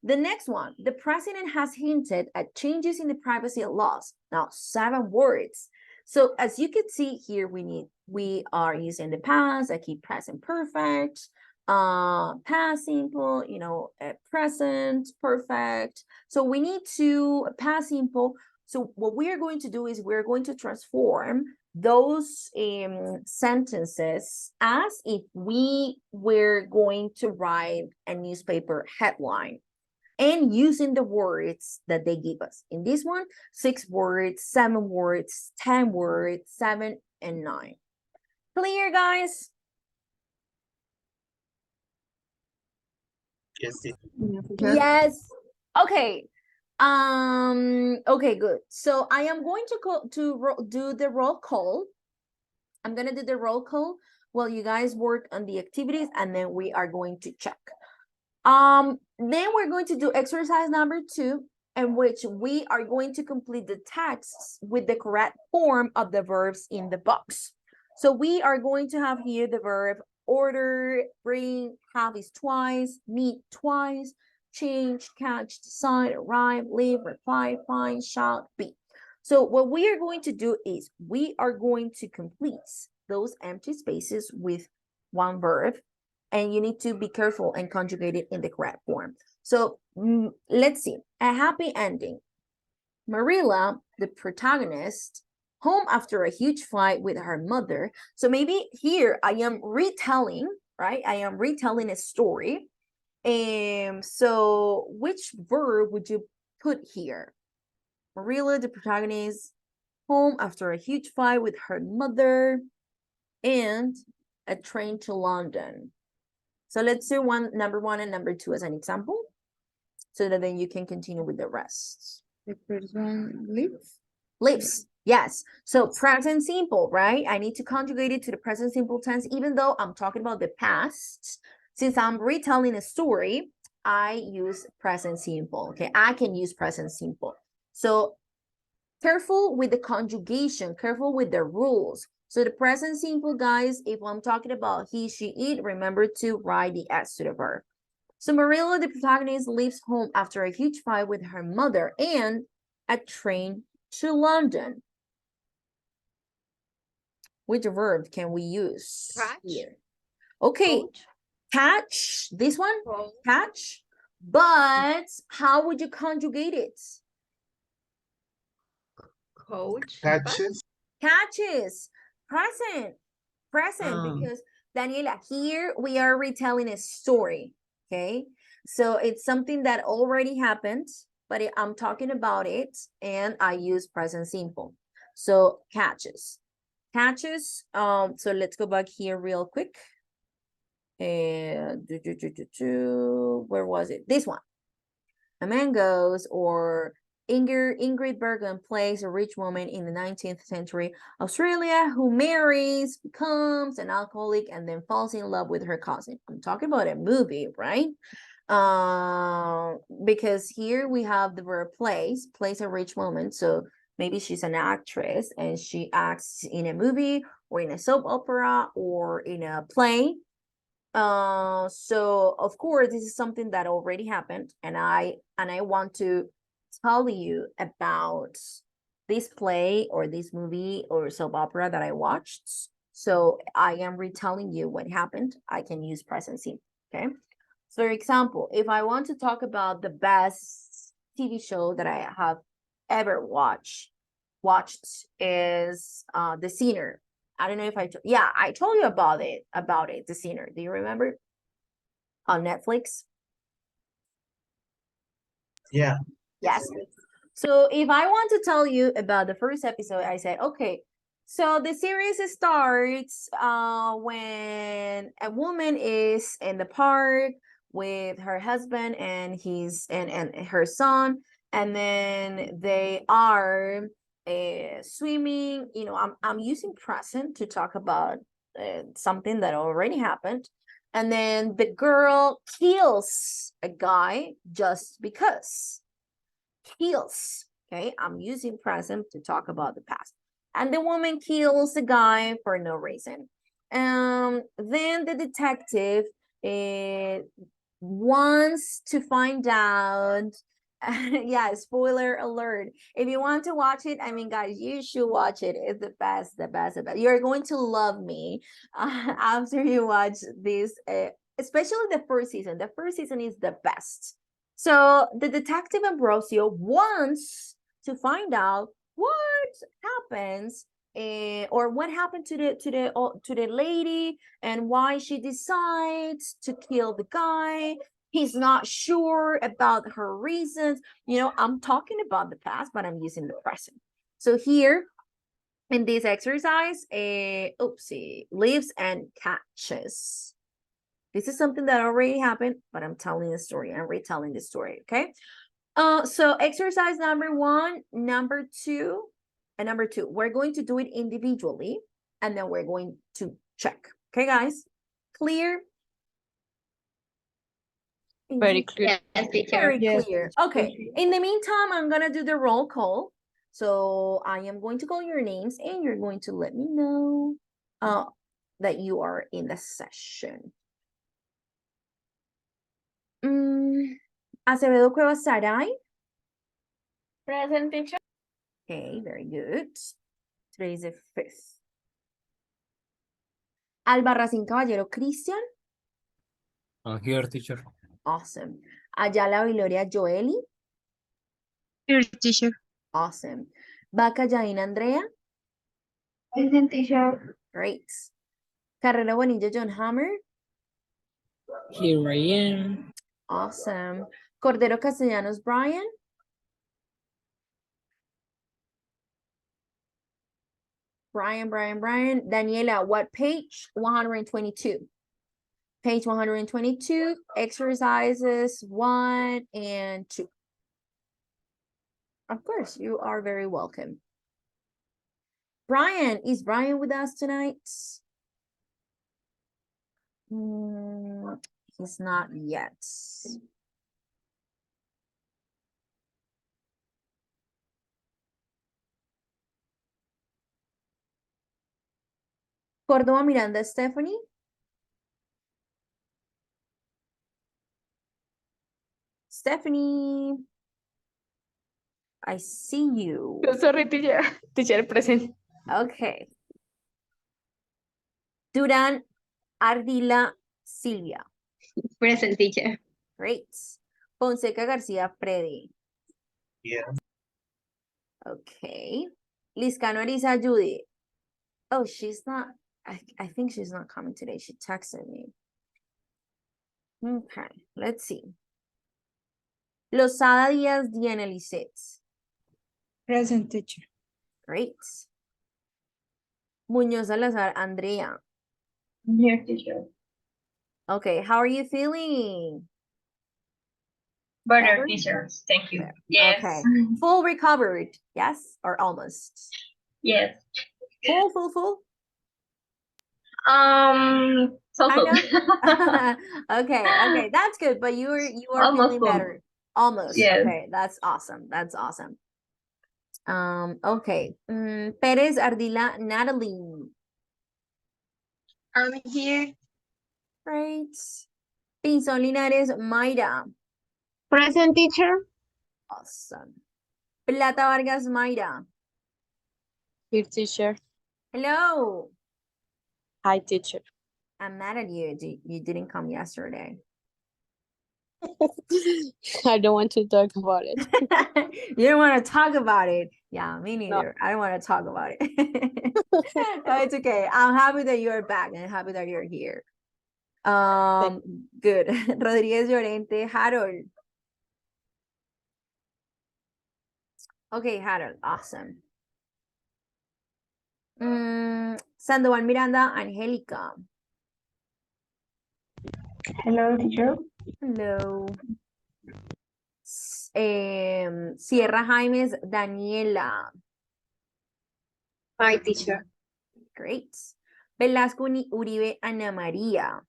The next one, the president has hinted at changes in the privacy laws. Now, 7 words. So as you can see here, we are using the past, I keep present perfect, past simple, present perfect. So we need to past simple. So what we are going to do is we're going to transform those sentences as if we were going to write a newspaper headline, and using the words that they give us. In this one, 6 words, 7 words, 10 words, 7 and 9. Clear, guys? Yes, Yes. Okay. Okay, good. So I am going to do the roll call. I'm gonna do the roll call while you guys work on the activities, and then we are going to check. Then we're going to do exercise number 2, in which we are going to complete the texts with the correct form of the verbs in the box. So we are going to have here the verb order, bring, have is twice, meet twice, change, catch, decide, arrive, leave, reply, find, shout, be. So what we are going to do is we are going to complete those empty spaces with one verb, and you need to be careful and conjugate it in the correct form. So let's see, a happy ending. Marilla, the protagonist, home after a huge fight with her mother. So maybe here I am retelling, right? I am retelling a story. So which verb would you put here? Marilla, the protagonist, home after a huge fight with her mother, and a train to London. So let's do number 1 and number 2 as an example, so that then you can continue with the rest. The first one, lives. Lives, yes. So present simple, right? I need to conjugate it to the present simple tense, even though I'm talking about the past. Since I'm retelling a story, I use present simple, okay? I can use present simple. So careful with the conjugation, careful with the rules. So the present simple, guys, if I'm talking about he, she, it, remember to write the S to the verb. So Marilla, the protagonist, leaves home after a huge fight with her mother and a train to London. Which verb can we use here? Okay, catch, this one, catch, but how would you conjugate it? catches. Catches, present, because Daniela, here we are retelling a story, okay? So it's something that already happened, but I'm talking about it, and I use present simple. So catches, so let's go back here real quick. And where was it? This one. A man goes, or Ingrid Bergman plays a rich woman in the 19th century Australia who marries, becomes an alcoholic, and then falls in love with her cousin. I'm talking about a movie, right? Because here we have the verb plays a rich woman. So maybe she's an actress and she acts in a movie or in a soap opera or in a play. So of course this is something that already happened, and I want to tell you about this play or this movie or soap opera that I watched. So I am retelling you what happened. I can use present simple, okay? So for example, if I want to talk about the best TV show that I have ever watched is The Sinner. I don't know if I told you about it, The Sinner. Do you remember? On Netflix? Yeah. Yes. So if I want to tell you about the first episode, I said, okay, so the series starts when a woman is in the park with her husband and and her son, and then they are swimming. You know, I'm using present to talk about something that already happened, and then the girl kills a guy just because. Kills. Okay, I'm using present to talk about the past, and the woman kills the guy for no reason. Then the detective wants to find out. Yeah, spoiler alert. If you want to watch it, I mean, guys, you should watch it. It's the best, the best, the best. You're going to love me after you watch this, especially the first season. The first season is the best. So the detective Ambrosio wants to find out what happens, or what happened to the lady, and why she decides to kill the guy. He's not sure about her reasons. You know, I'm talking about the past, but I'm using the present. So here in this exercise, oopsie, lives and catches. This is something that already happened, but I'm telling the story. I'm retelling the story, okay? So exercise number 1, number 2, and number 2. We're going to do it individually, and then we're going to check. Okay, guys? Clear? Very clear. Yes, teacher. Very Yes. clear. Okay. In the meantime, I'm gonna do the roll call. So I am going to call your names, and you're going to let me know that you are in the session. Acevedo Cuevas Saray. Present, teacher. Okay, very good. Today is the 5th. Albarracín Caballero Cristian. I'm here, teacher. Awesome. Ayala Viloria Joeli. Here, teacher. Awesome. Vaca Yain Andrea. Present, teacher. Great. Carrera Bonillo John Hammer. Here I am. Awesome. Cordero Castellanos Brian. Brian. Daniela, what page? 122. Page 122, exercises 1 and 2. Of course, you are very welcome. Brian, is Brian with us tonight? He's not yet. Córdoba Miranda Stephanie. Stephanie, I see you. Sorry, teacher. Teacher, present. Okay. Duran Ardila Silvia. Present, teacher. Great. Fonseca Garcia Freddy. Yeah. Okay. Liscano Arisa Judy. Oh, she's not. I think she's not coming today. She texted me. Okay, let's see. Lozada Díaz Diana Lisette. Present, teacher. Great. Muñoz Salazar Andrea. Here, teacher. Okay, how are you feeling? Better, Better? teacher. Thank you. Better. Yes. Okay. Full recovered, yes? Or almost? Yes. Full? So Kind of? Okay, that's good, but you are Almost feeling full. better. Almost. Yes. Okay, that's awesome. Okay. Perez Ardila Natalie. I'm here. Great. Pinzón Linares Mayra. Present, teacher. Awesome. Plata Vargas Mayra. Here, teacher. Hello. Hi, teacher. I'm mad at you. You didn't come yesterday. I don't want to talk about it. You don't want to talk about it. Yeah, me neither. I don't want to talk about it. No, it's okay. I'm happy that you're back and happy that you're here. Good. Rodriguez Llorente, Harold. Okay, Harold, awesome. Sandoval Miranda, Angelica. Hello, teacher. Hello. Sierra Jaimes, Daniela. Hi, teacher. Great. Velasco Uribe, Ana María.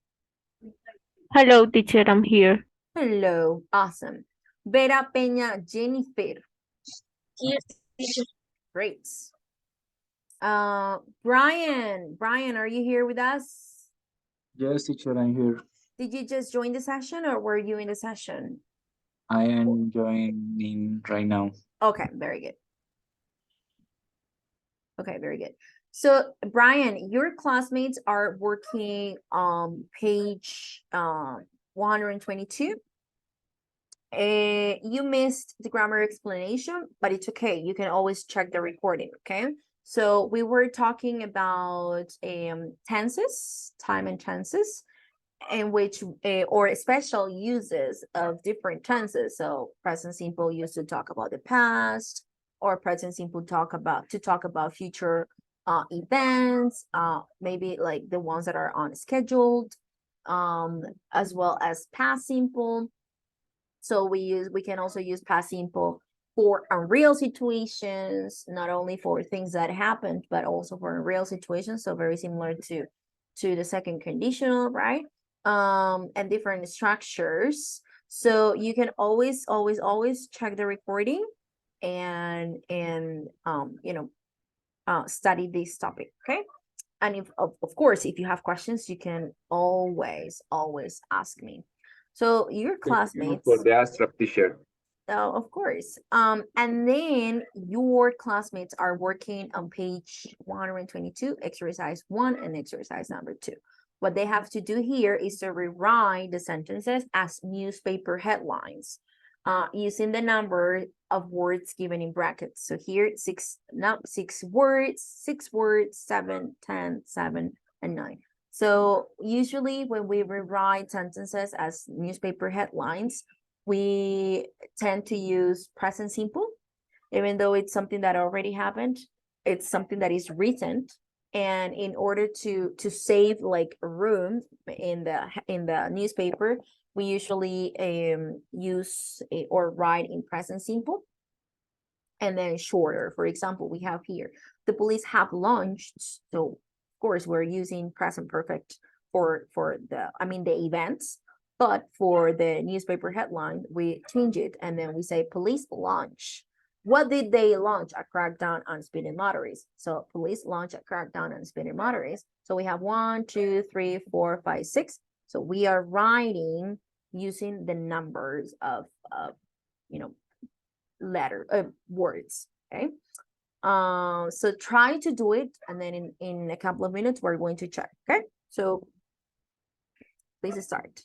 Hello, teacher, I'm here. Hello. Awesome. Vera Peña, Jennifer. Yes, teacher. Great. Brian, are you here with us? Yes, teacher, I'm here. Did you just join the session or were you in the session? I am joining right now. Okay, very good. Okay, very good. So Brian, your classmates are working on page 122. You missed the grammar explanation, but it's okay. You can always check the recording, okay? So we were talking about tenses, time and tenses, in which or special uses of different tenses. So present simple used to talk about the past, or present simple talk about future events, maybe like the ones that are unscheduled, as well as past simple. So we can also use past simple for unreal situations, not only for things that happened, but also for unreal situations. So very similar to the second conditional, right? And different structures. So you can always check the recording and study this topic, okay? And if of course, if you have questions, you can always ask me. So your classmates For the abstract teacher. Oh, of course. And then your classmates are working on page 122, exercise 1 and exercise number 2. What they have to do here is to rewrite the sentences as newspaper headlines, using the number of words given in brackets. So here, six words, 7, 10, 7, and 9. So usually when we rewrite sentences as newspaper headlines, we tend to use present simple, even though it's something that already happened. It's something that is recent, and in order to save like room in the newspaper, we usually use or write in present simple and then shorter. For example, we have here the police have launched. So of course we're using present perfect for the events. But for the newspaper headline, we change it and then we say police launch. What did they launch? A crackdown on speeding motorists. So police launch a crackdown on speeding motorists. So we have 1, 2, 3, 4, 5, 6. So we are writing using the numbers of words. Okay. So try to do it, and then in a couple of minutes we're going to check. Okay, so please start.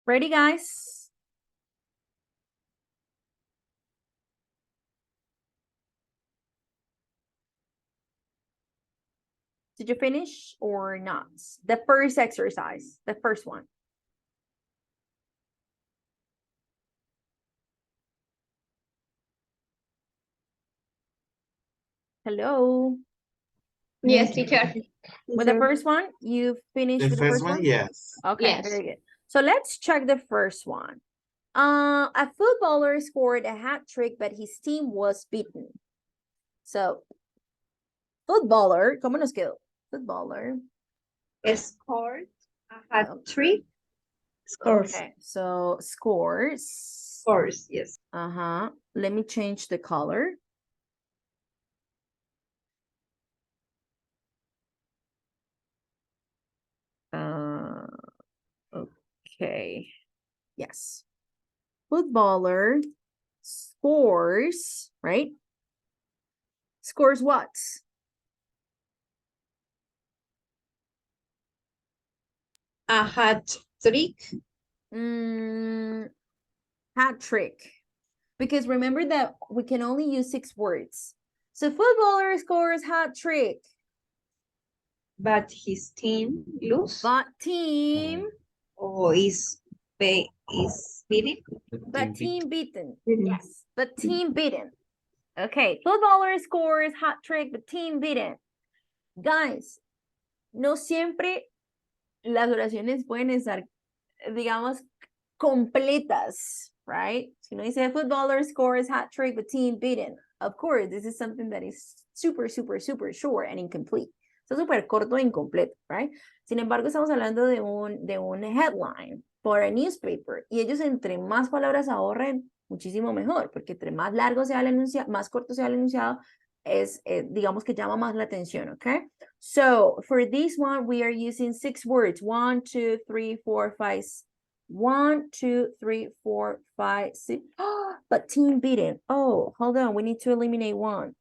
Ready, guys? Did you finish or not? The first exercise, the first one. Hello. Yes, teacher. With the first one, you finished The with the first first one, one? yes. Okay, Yes. very good. So let's check the first one. A footballer scored a hat trick, but his team was beaten. So, footballer, ¿cómo nos quedó? Footballer. Scored a hat trick. Scores. Okay, so scores. Scores, yes. Let me change the color. Okay. Yes. Footballer scores, right? Scores what? A hat trick. Hat trick. Because remember that we can only use 6 words. So footballer scores hat trick. But his team lose. But team. Or is beating. But team beaten. Beaten. Yes. But team beaten. Okay. Footballer scores hat trick, but team beaten. Guys, no siempre las oraciones pueden estar, digamos, completas, right? Si no dice footballer scores hat trick, but team beaten. Of course, this is something that is super, super, super short and incomplete. Está súper corto e incompleto, right? Sin embargo, estamos hablando de un headline for a newspaper. Y ellos entre más palabras ahorren, muchísimo mejor, porque entre más largo sea el enunciado, más corto sea el enunciado, es, digamos que llama más la atención, okay? So, for this one, we are using 6 words. 1, 2, 3, 4, 5, 1, 2, 3, 4, 5, 6. But team beaten. Oh, hold on. We need to eliminate one.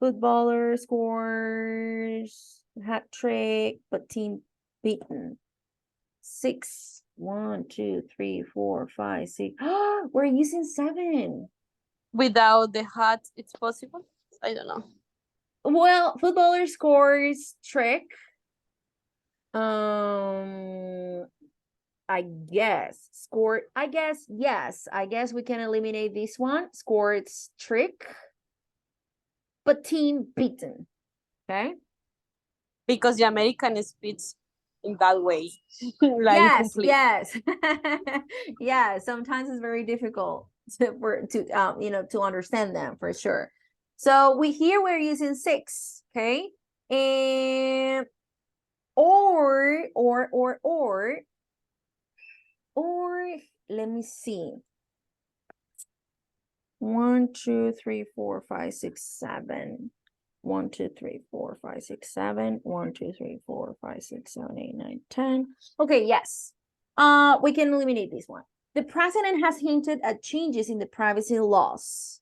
Footballer scores hat trick, but team beaten. 6. 1, 2, 3, 4, 5, 6. We're using 7. Without the hat, it's possible? I don't know. Well, footballer scores trick. I guess scored. I guess yes. I guess we can eliminate this one. Scored trick, but team beaten. Okay. Because the American speaks in that way. Like Yes. complete. Yes. Yeah. Sometimes it's very difficult to understand them for sure. So we're using 6. Okay. And or let me see. 1, 2, 3, 4, 5, 6, 7. 1, 2, 3, 4, 5, 6, 7. 1, 2, 3, 4, 5, 6, 7, 8, 9, 10. Okay, yes. We can eliminate this one. The president has hinted at changes in the privacy laws.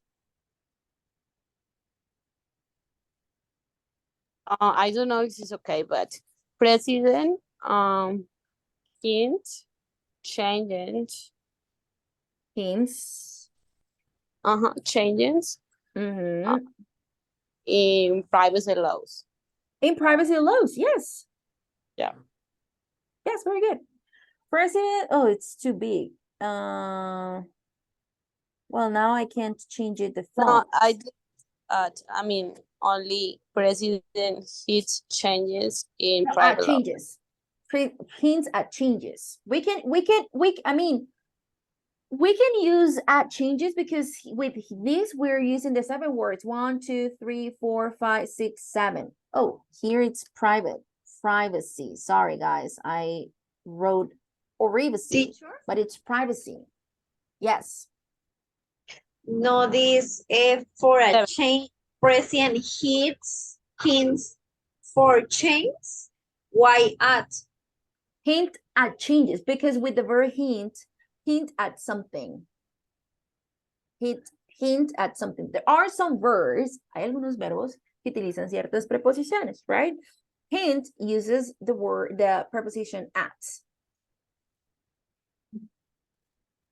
I don't know if it's okay, but president hint changes. Hints. Changes in privacy laws. In privacy laws, yes. Yeah. Yes, very good. President, oh, it's too big. Well, now I can't change it the font. No, I mean only president hits changes in private law. Changes. Hints at changes. I mean, we can use at changes because with this we're using the 7 words. 1, 2, 3, 4, 5, 6, 7. Oh, here it's privacy. Sorry guys, I wrote privacy, but it's privacy. Yes. No, this for a change. President hints for change. Why at? Hint at changes, because with the verb hint at something. Hint at something. There are some verbs, hay algunos verbos que utilizan ciertas preposiciones, right? Hint uses the preposition at.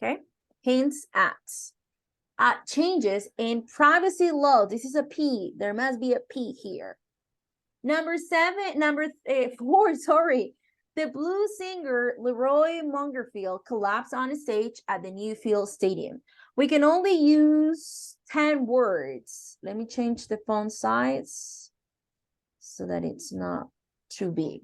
Okay? Hints at changes in privacy law. This is a P. There must be a P here. Number 4, sorry. The blues singer Leroy Mungerfield collapsed on stage at the Newfield Stadium. We can only use 10 words. Let me change the font size so that it's not too big.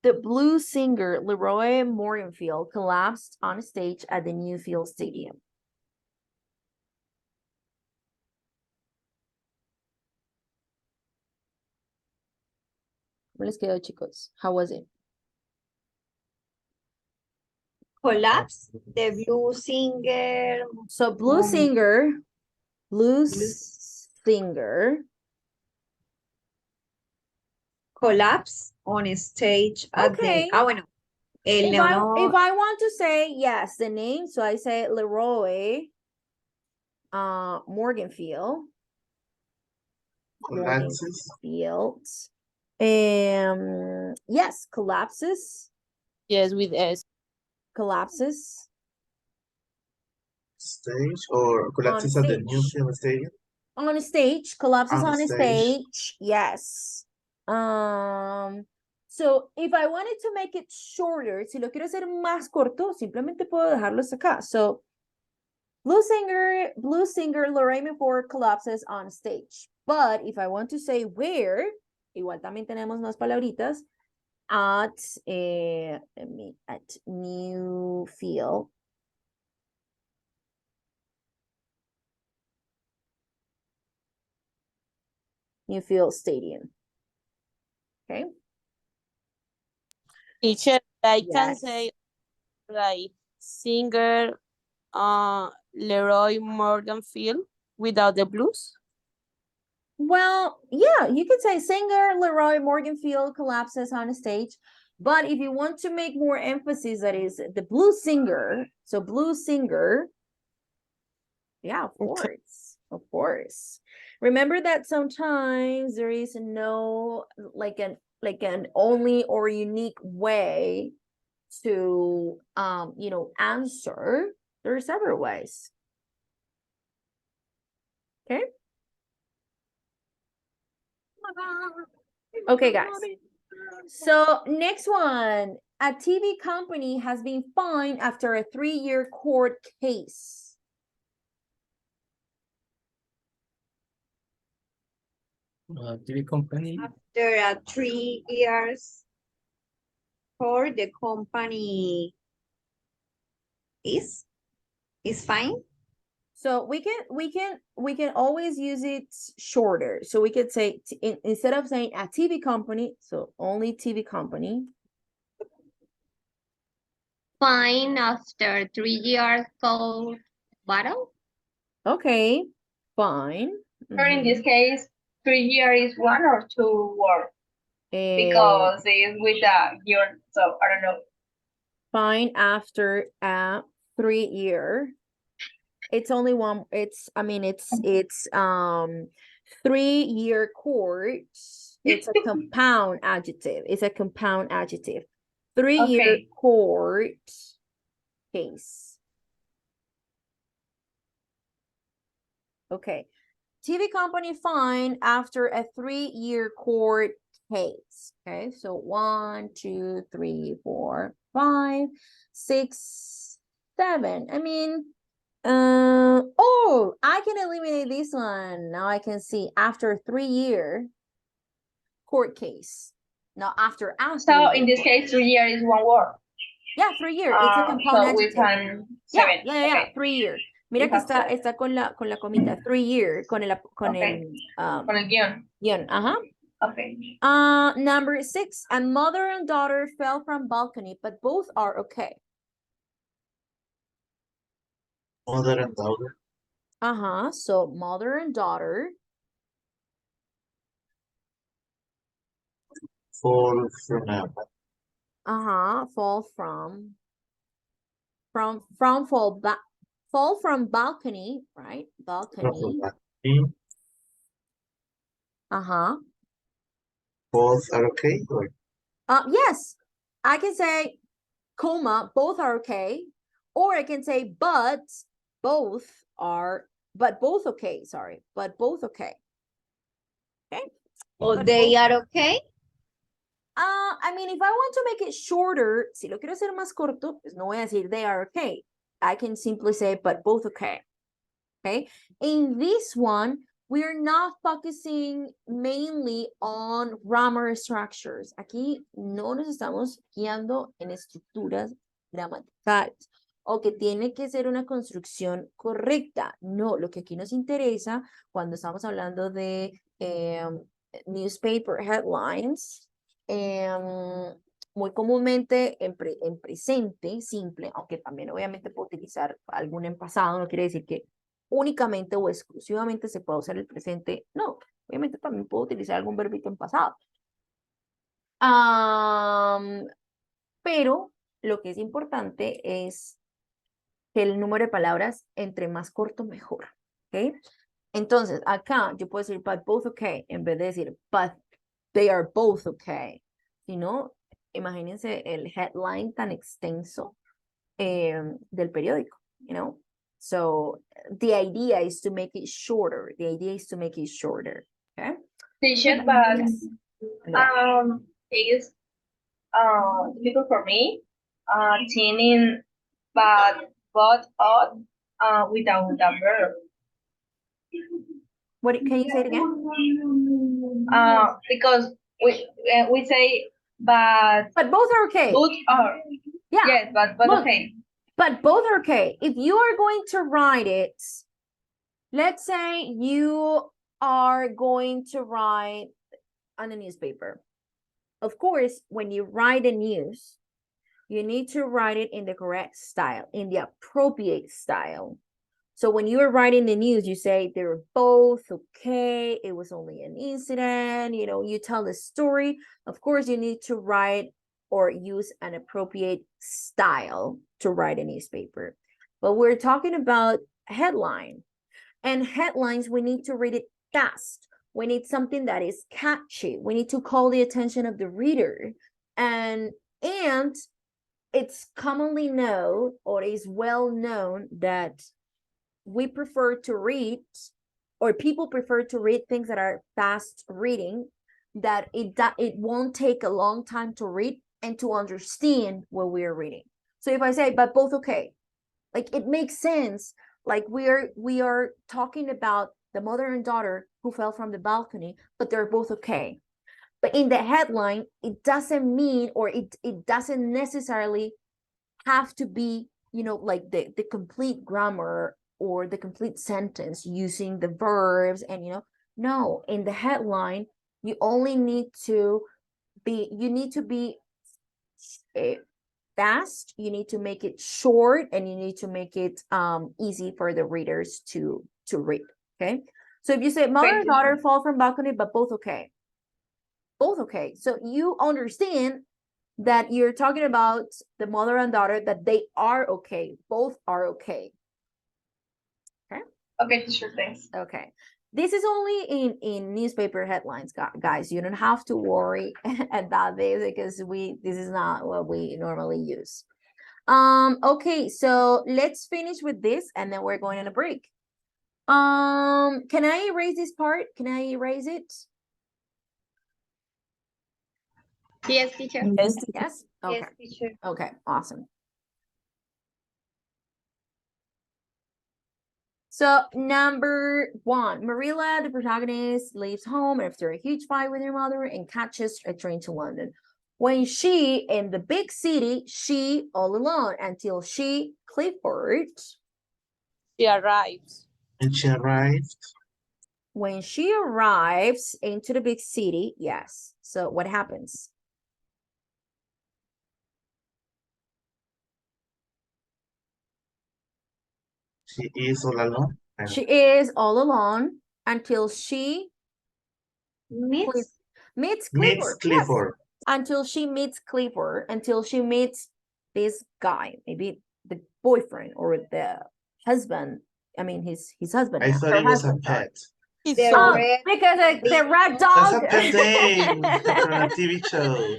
The blues singer Leroy Morganfield collapsed on stage at the Newfield Stadium. ¿Cómo les quedó, chicos? How was it? Collapse, the blues singer. So blues singer Collapse on stage at Okay. the. Bueno. El If I want to say yes, the name, so I say Leroy Morganfield. Collapses. Yes, collapses. Yes, with S. Collapses. Stage or collapses at the stage. Newfield Stadium. On a stage, collapses On on a stage. stage. Yes. So if I wanted to make it shorter, si lo quiero hacer más corto, simplemente puedo dejarlos acá. So blues singer Lorraine Ford collapses on stage. But if I want to say where, igual también tenemos más palabritas, at Newfield. Newfield Stadium. Okay. Teacher, I can Yes. say like singer Leroy Morganfield without the blues. Well, yeah, you could say singer Leroy Morganfield collapses on stage. But if you want to make more emphasis, that is the blues singer. So blues singer. Yeah, of course. Of course. Remember that sometimes there is no like an only or unique way to answer. There are several ways. Okay. Okay, guys. So next one, a TV company has been fined after a 3-year court case. TV company. After a 3 years for the company is fine. So we can always use it shorter. So we could say instead of saying a TV company, so only TV company. Fine after 3 years cold battle. Okay, fine. Or in this case, 3 years is 1 or 2 words because it's with a year, so I don't know. Fine after a 3-year. It's only one. It's 3-year court. It's a compound adjective. It's a compound adjective. 3-year court case. Okay. TV company fined after a 3-year court case. Okay, so 1, 2, 3, 4, 5, 6, 7. I mean, I can eliminate this one. Now I can see after 3-year court case. Now after. So in this case, 3 years is 1 word. Yeah, 3-year. It's a compound so we adjective. can 7. Yeah. 3-year. Mira que está con la comita 3-year con el guión. Ajá. Okay. Number 6, a mother and daughter fell from balcony, but both are okay. Mother and daughter. So mother and daughter Fall from a. fall from balcony, right? Balcony. Both are okay. Or? Yes, I can say comma, both are okay, or I can say but both okay. Sorry, but both okay. Okay. Or they are okay. I mean, if I want to make it shorter, si lo quiero hacer más corto, pues no voy a decir they are okay. I can simply say but both okay. okay? In this one, we're not focusing mainly on grammar structures. Aquí no nos estamos guiando en estructuras gramaticales o que tiene que ser una construcción correcta. No, lo que aquí nos interesa cuando estamos hablando de newspaper headlines, muy comúnmente en presente simple, aunque también obviamente puedo utilizar algún en pasado, no quiere decir que únicamente o exclusivamente se puede usar el presente. No, obviamente también puedo utilizar algún verbito en pasado. Pero lo que es importante es que el número de palabras entre más corto mejor, ¿ok? Entonces, acá yo puedo decir but both okay en vez de decir but they are both okay. Si no, imagínense el headline tan extenso del periódico, you know? So the idea is to make it shorter. The idea is to make it shorter, okay? Teacher, but Yes. it's difficult for me thinking but odd without the verb. What can you say it again? Because we say but both are okay. both are Yeah. yes, but Look, okay. But both are okay. If you are going to write it, let's say you are going to write on a newspaper. Of course, when you write the news, you need to write it in the correct style, in the appropriate style. So when you are writing the news, you say they're both okay. It was only an incident. You know, you tell the story. Of course, you need to write or use an appropriate style to write a newspaper. But we're talking about headline. And headlines, we need to read it fast. We need something that is catchy. We need to call the attention of the reader. And it's commonly known or is well known that we prefer to read, or people prefer to read things that are fast reading, that it won't take a long time to read and to understand what we are reading. So if I say, but both okay, like it makes sense. Like we are talking about the mother and daughter who fell from the balcony, but they're both okay. But in the headline, it doesn't mean, or it doesn't necessarily have to be, you know, like the complete grammar or the complete sentence using the verbs and, you know, no, in the headline, you only need to be, fast, you need to make it short, and you need to make it easy for the readers to read, okay? So if you say mother and daughter fall from balcony, but both okay. Both okay. So you understand that you're talking about the mother and daughter, that they are okay. Both are okay. Okay. Okay, sure, thanks. Okay. This is only in newspaper headlines, guys. You don't have to worry about this because this is not what we normally use. Okay, so let's finish with this and then we're going on a break. Can I erase this part? Can I erase it? Yes, teacher. Yes. Yes. Okay. Yes, teacher. Okay. Awesome. So number 1, Marilla, the protagonist, leaves home after a huge fight with her mother and catches a train to London. When she in the big city, she all alone until she, Clifford. She arrives. And she arrived. When she arrives into the big city, yes. So what happens? She is all alone. She is all alone until she Miss? meets Meets Clifford. Clifford. Yes. Until she meets Clifford, until she meets this guy, maybe the boyfriend or the husband. I mean, his husband. I thought her it was a husband, sorry. pet. The Oh, red because the red That's dog. a pet name from a TV show.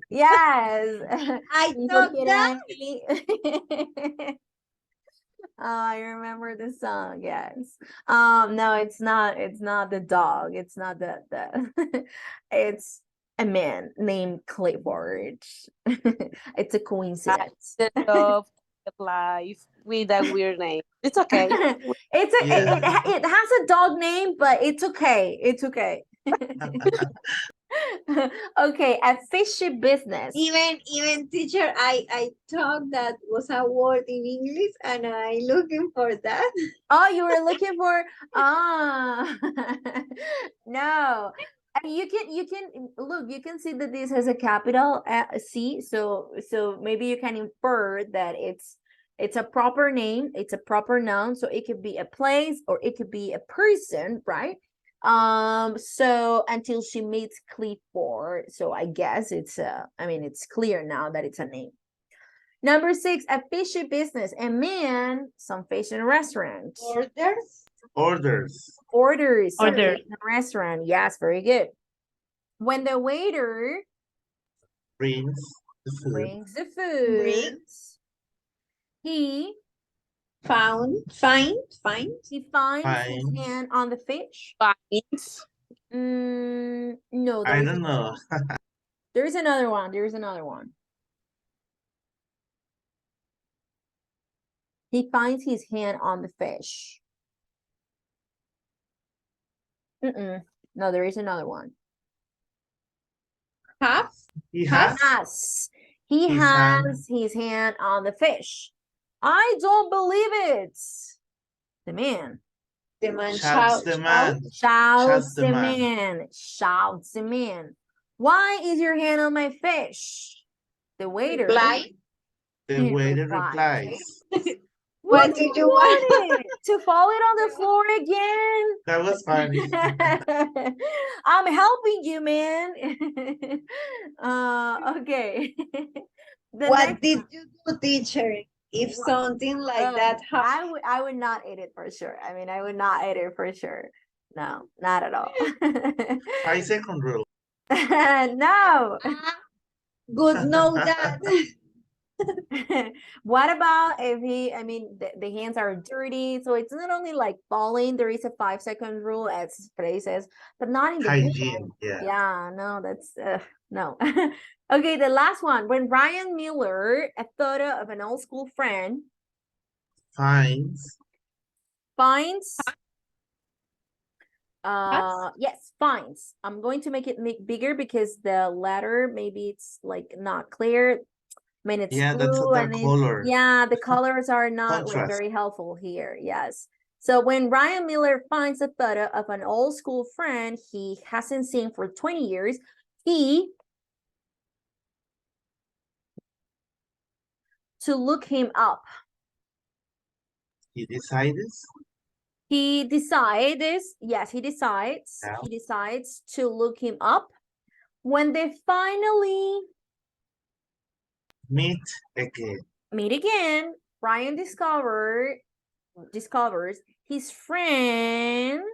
Yes. I Hijo thought quiere that. a Emily. Oh, I remember the song. Yes. No, it's not the dog. It's not the it's a man named Clifford. It's a coincidence. The love life with a weird name. It's okay. It has a dog name, but it's okay. It's okay. Okay, a fishy business. Even teacher, I thought that was a word in English and I looking for that. Oh, you were looking for no. And you can look, you can see that this has a capital C, so maybe you can infer that it's a proper name, it's a proper noun, so it could be a place or it could be a person, right? So until she meets Clifford, so I guess it's it's clear now that it's a name. Number 6, a fishy business. A man, some fish in a restaurant. Orders. Orders some Orders. fish in a restaurant. Yes, very good. When the waiter Brings the food. brings the food, he Finds his Finds. hand on the fish. Finds. No, I don't know. There's another one. There's another one. He finds his hand on the fish. No, there is another one. He has. Yes. He His has his hand on the fish. I don't believe it. The man. the man Shouts the man. Shouts the the man. man. Shouts the man. Why is your hand on my fish? The waiter. The waiter replies. What do you want it? To fall it on the floor again? That was funny. I'm helping you, man. Okay. What did you do, teacher? If something like that happened. I would not eat it for sure. I would not eat it for sure. No, not at all. 5-second rule. No. Good know that. What about if the hands are dirty, so it's not only like falling, there is a 5-second rule as Frey says, but not in the Hygiene, kitchen. yeah. No, that's no. Okay, the last one. When Ryan Miller, a photo of an old school friend, Finds. Yes, finds. I'm going to make it bigger because the letter maybe it's like not clear. It's Yeah, blue that's a dark and color. the colors are not like Contrast. very helpful here. Yes. So when Ryan Miller finds a photo of an old school friend he hasn't seen for 20 years, to look him up. He decides. He decides, yes, he decides. Yeah. He decides to look him up. When they finally Meet again. Ryan discovers his friend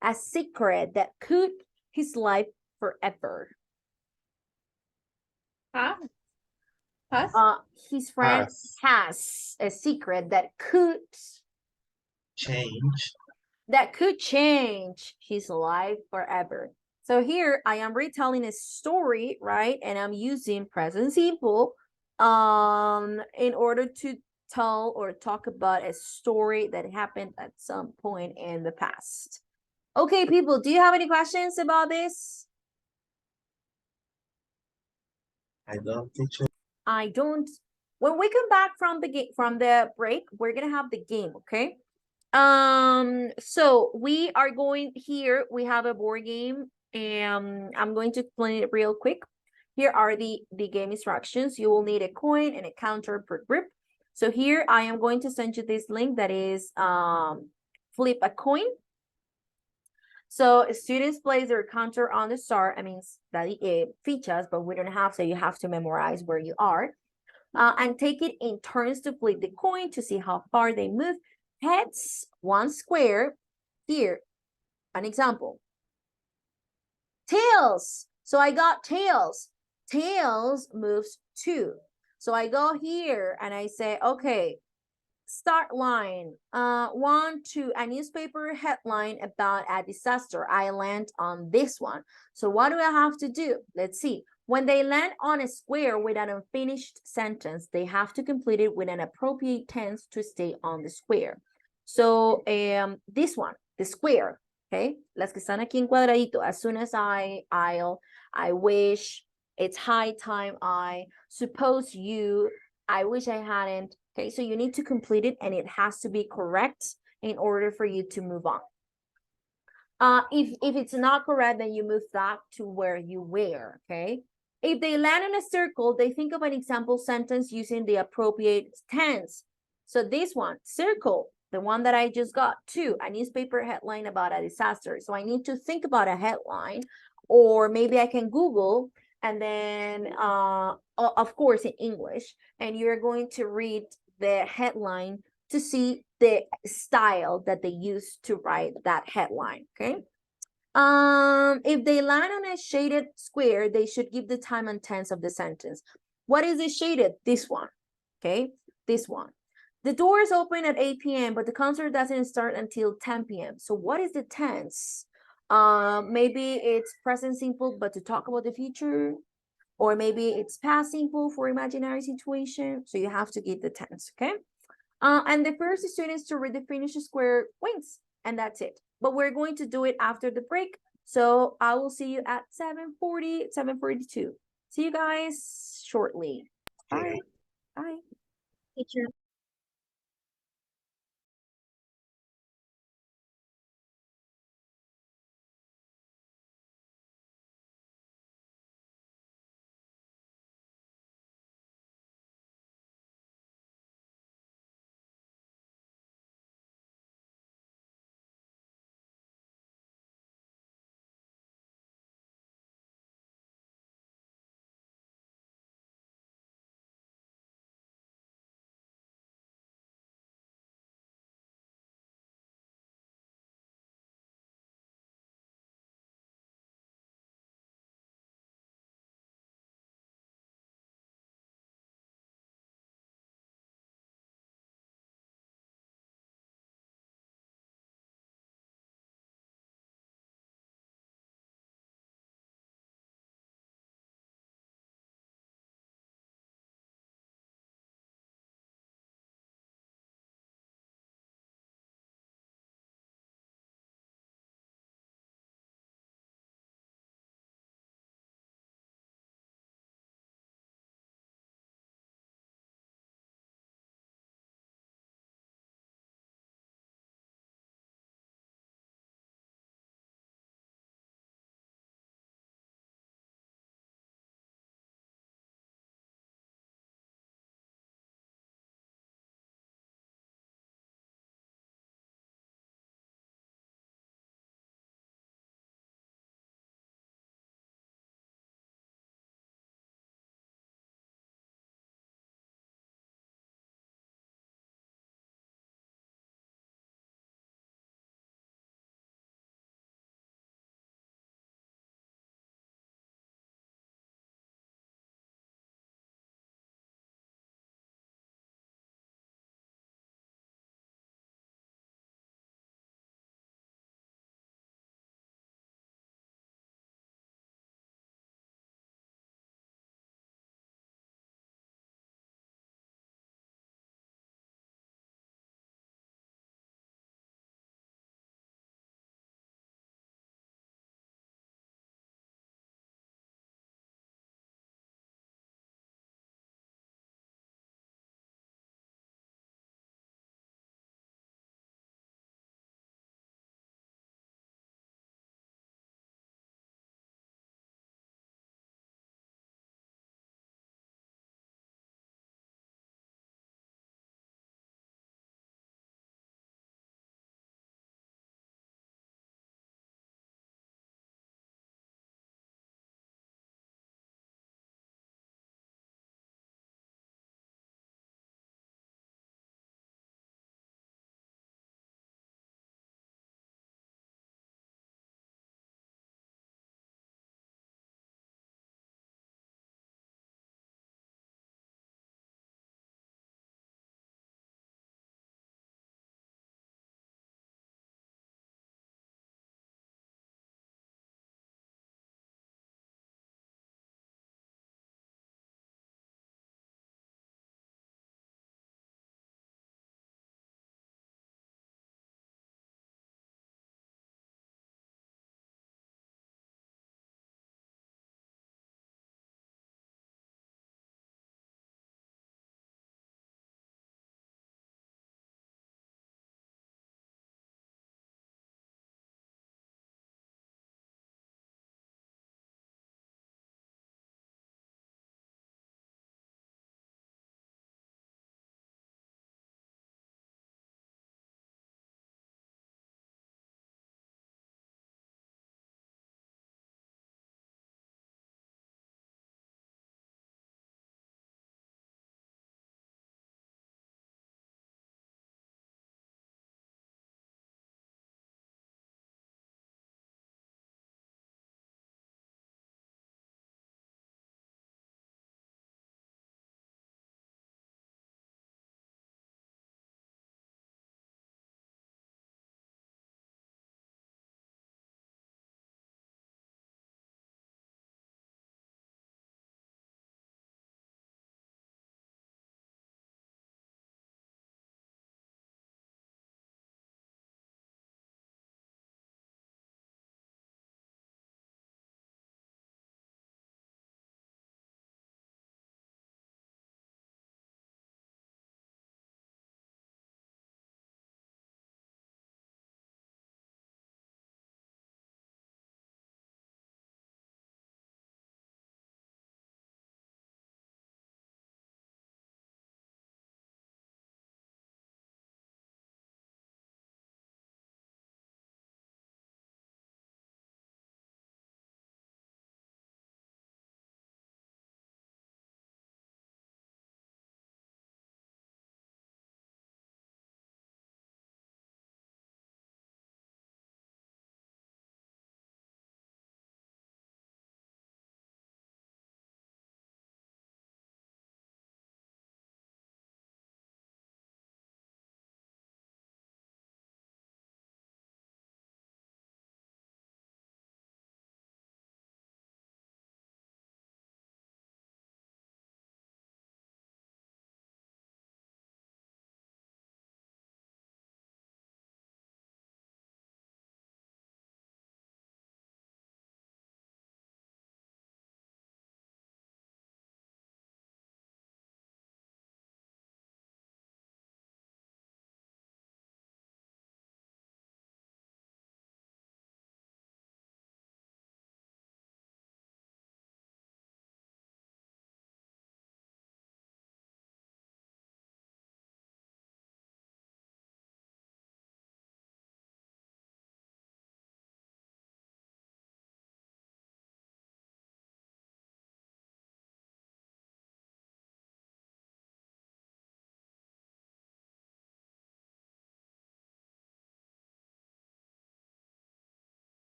a secret that could his life forever. His friend has a secret that could change his life forever. So here I am retelling a story, right? And I'm using present simple in order to tell or talk about a story that happened at some point in the past. Okay, people, do you have any questions about this? I don't, teacher. I don't. When we come back from the break, we're gonna have the game, okay? So we are going here. We have a board game, and I'm going to explain it real quick. Here are the game instructions. You will need a coin and a counter per group. So here I am going to send you this link that is flip a coin. So students place their counter on the star. That features, but we don't have, so you have to memorize where you are. And take it in turns to flip the coin to see how far they move. Heads, 1 square. Here, an example. Tails. So I got tails. Tails moves 2. So I go here and I say, okay, start line. 1, 2, a newspaper headline about a disaster. I land on this one. So what do I have to do? Let's see. When they land on a square with an unfinished sentence, they have to complete it with an appropriate tense to stay on the square. So this one, the square, okay? Las que están aquí en cuadradito. As soon as I wish, it's high time, I suppose you, I wish I hadn't. Okay, so you need to complete it and it has to be correct in order for you to move on. If it's not correct, then you move back to where you were, okay? If they land in a circle, they think of an example sentence using the appropriate tense. So this one, circle, the one that I just got, two, a newspaper headline about a disaster. So I need to think about a headline, or maybe I can Google, and then, of course, in English, and you're going to read the headline to see the style that they use to write that headline, okay? If they land on a shaded square, they should give the time and tense of the sentence. What is it shaded? This one, okay? This one. The doors open at 8 p.m., but the concert doesn't start until 10 p.m. So what is the tense? Maybe it's present simple, but to talk about the future, or maybe it's past simple for imaginary situation. So you have to give the tense, okay? And the first students to read the finished square wins, and that's it. But we're going to do it after the break. So I will see you at 7:40, 7:42. See you guys shortly. Bye. Bye. Teacher.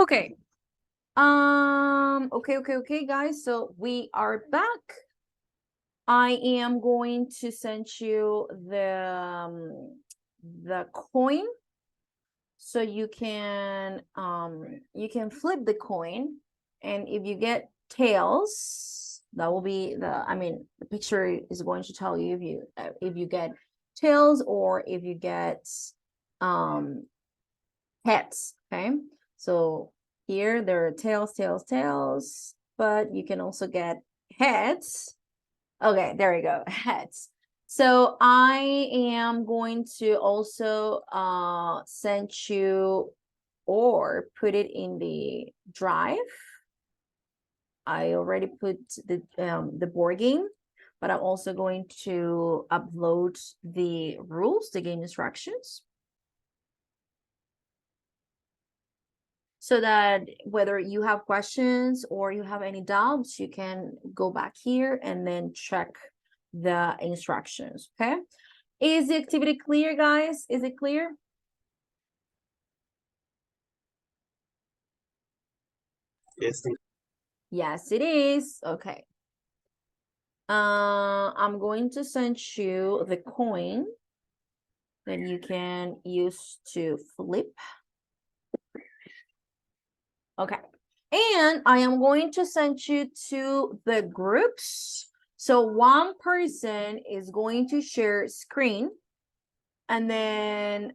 Okay. Okay, guys. So we are back. I am going to send you the coin, so you can flip the coin, and if you get tails, that will be the picture is going to tell you if you get tails or if you get heads. Okay, so here there are tails, but you can also get heads. Okay, there we go, heads. So I am going to also send you or put it in the drive. I already put the board game, but I'm also going to upload the rules, the game instructions, so that whether you have questions or you have any doubts, you can go back here and then check the instructions. Okay, is the activity clear, guys? Is it clear? Yes. Yes, it is. Okay. I'm going to send you the coin that you can use to flip. Okay. And I am going to send you to the groups. So one person is going to share screen. And then,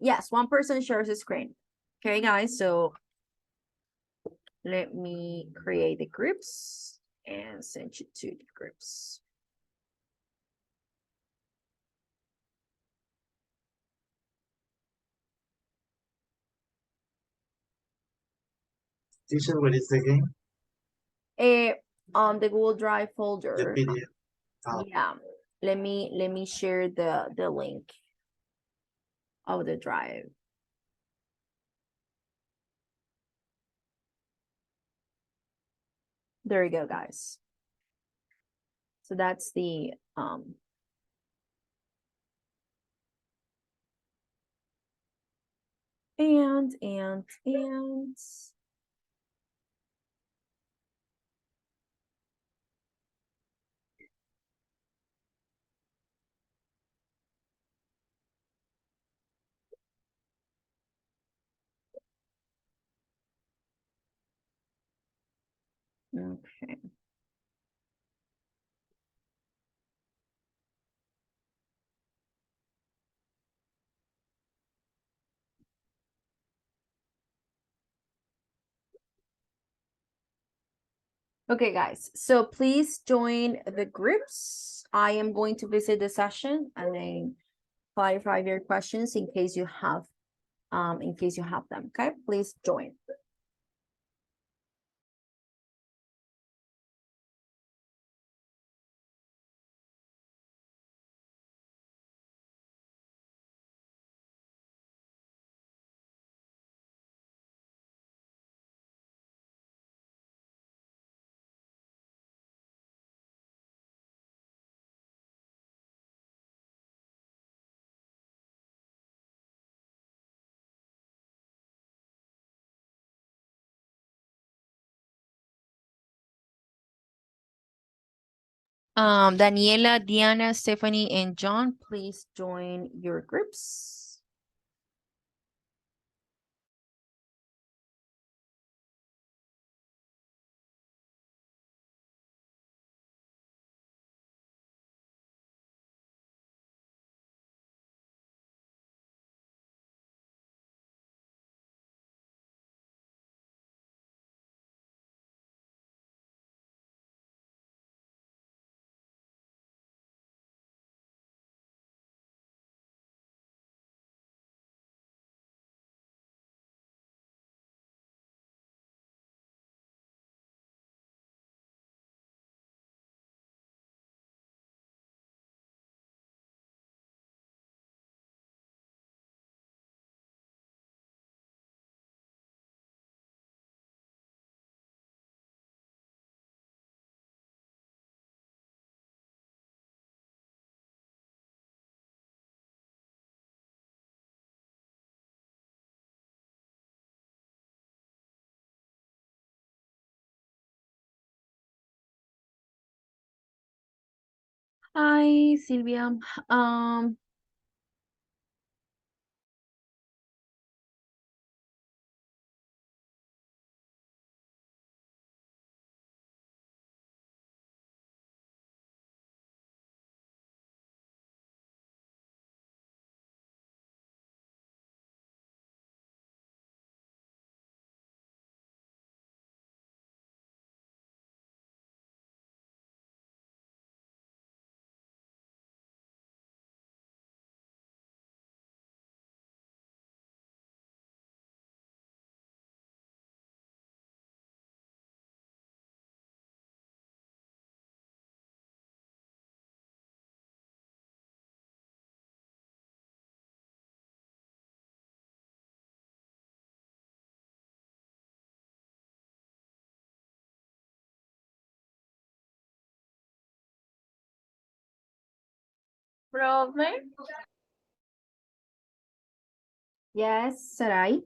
yes, one person shares a screen. Okay, guys, so let me create the groups and send you to the groups. Teacher, what is the game? On the Google Drive The folder. PDF. Oh. Yeah, let me share the link of the drive. There you go, guys. So that's the and okay. Okay, guys, so please join the groups. I am going to visit the session and then clarify your questions in case you have them. Okay, please join. Daniela, Diana, Stephanie, and John, please join your groups. Hi, Silvia. Um, Problem? yes, Sarai.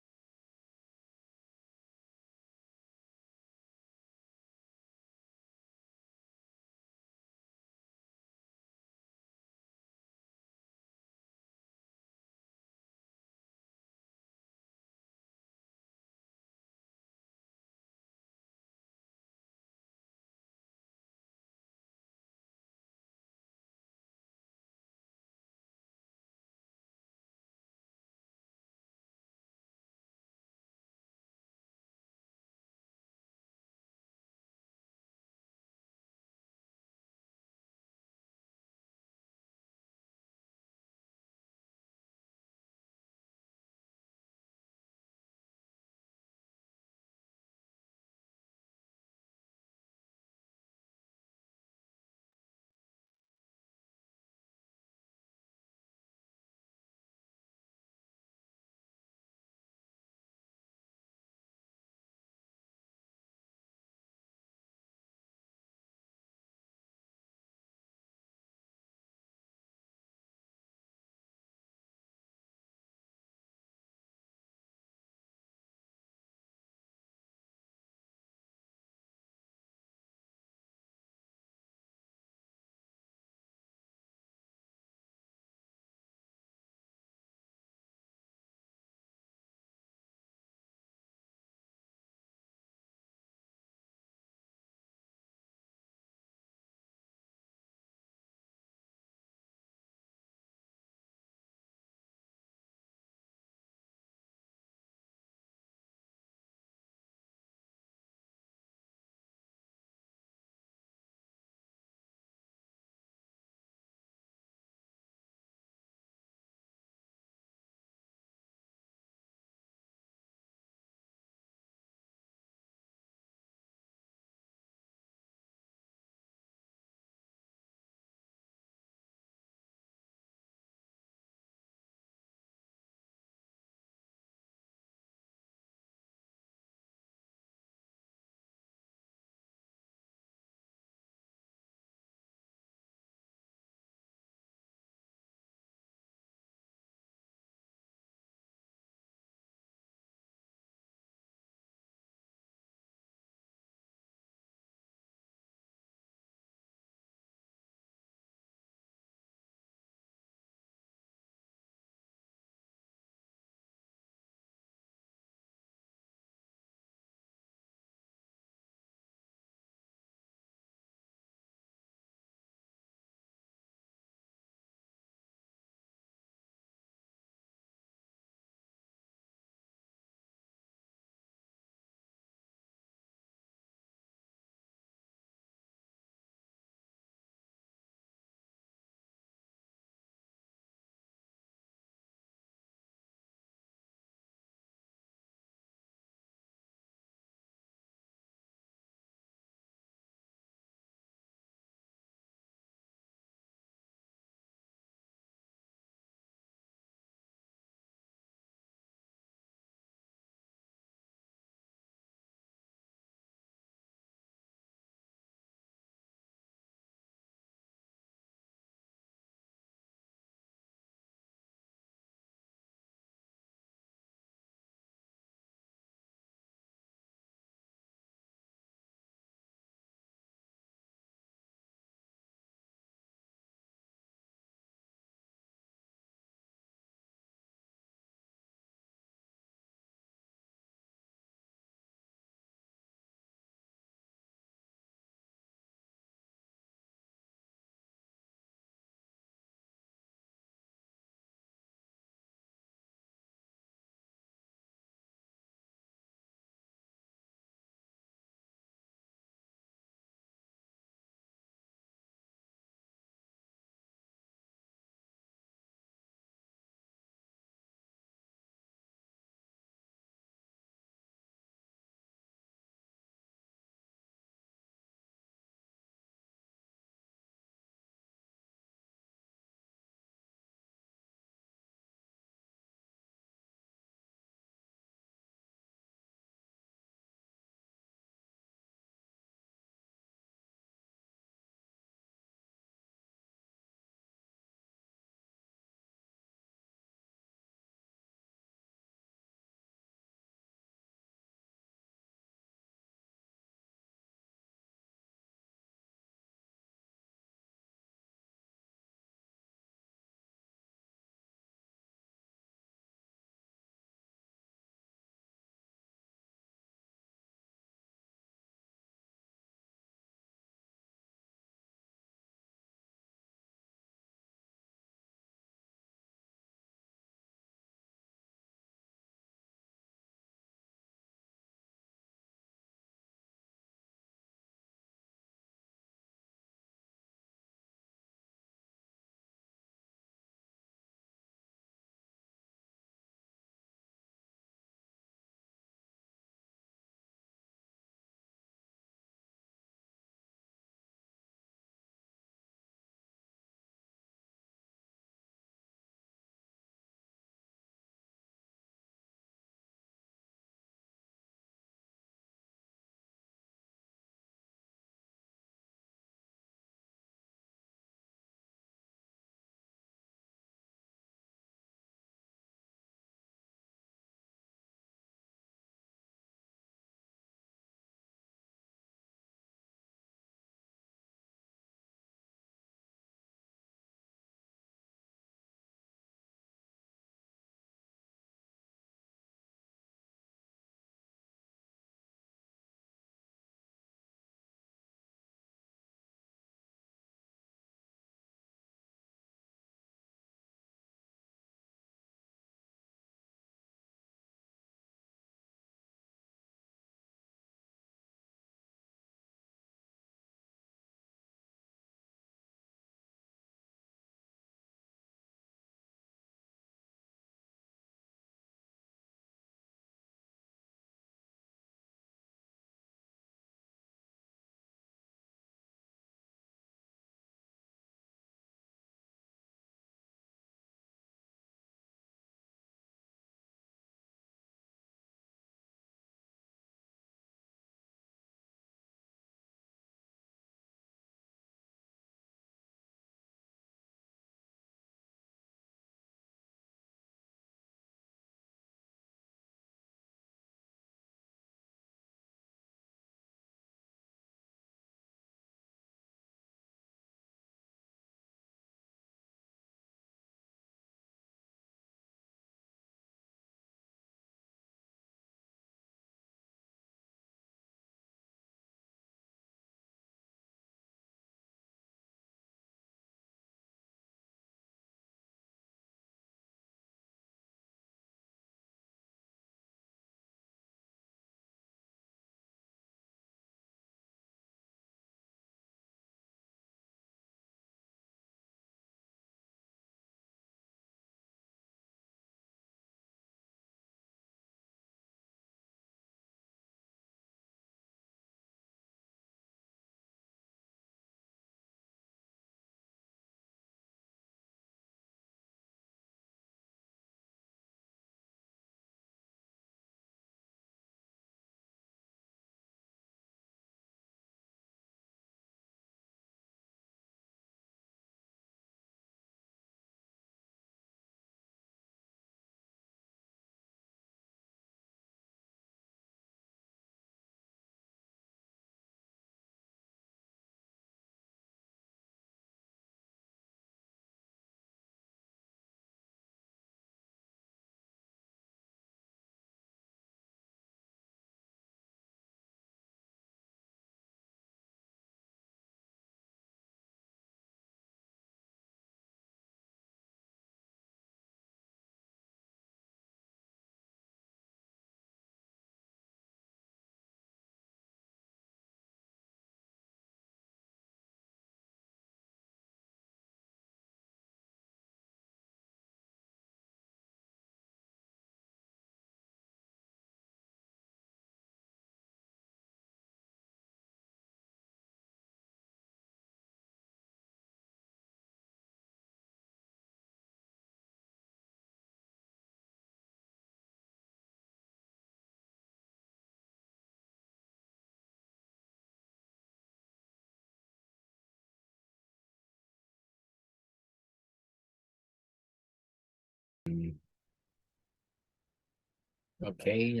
Okay.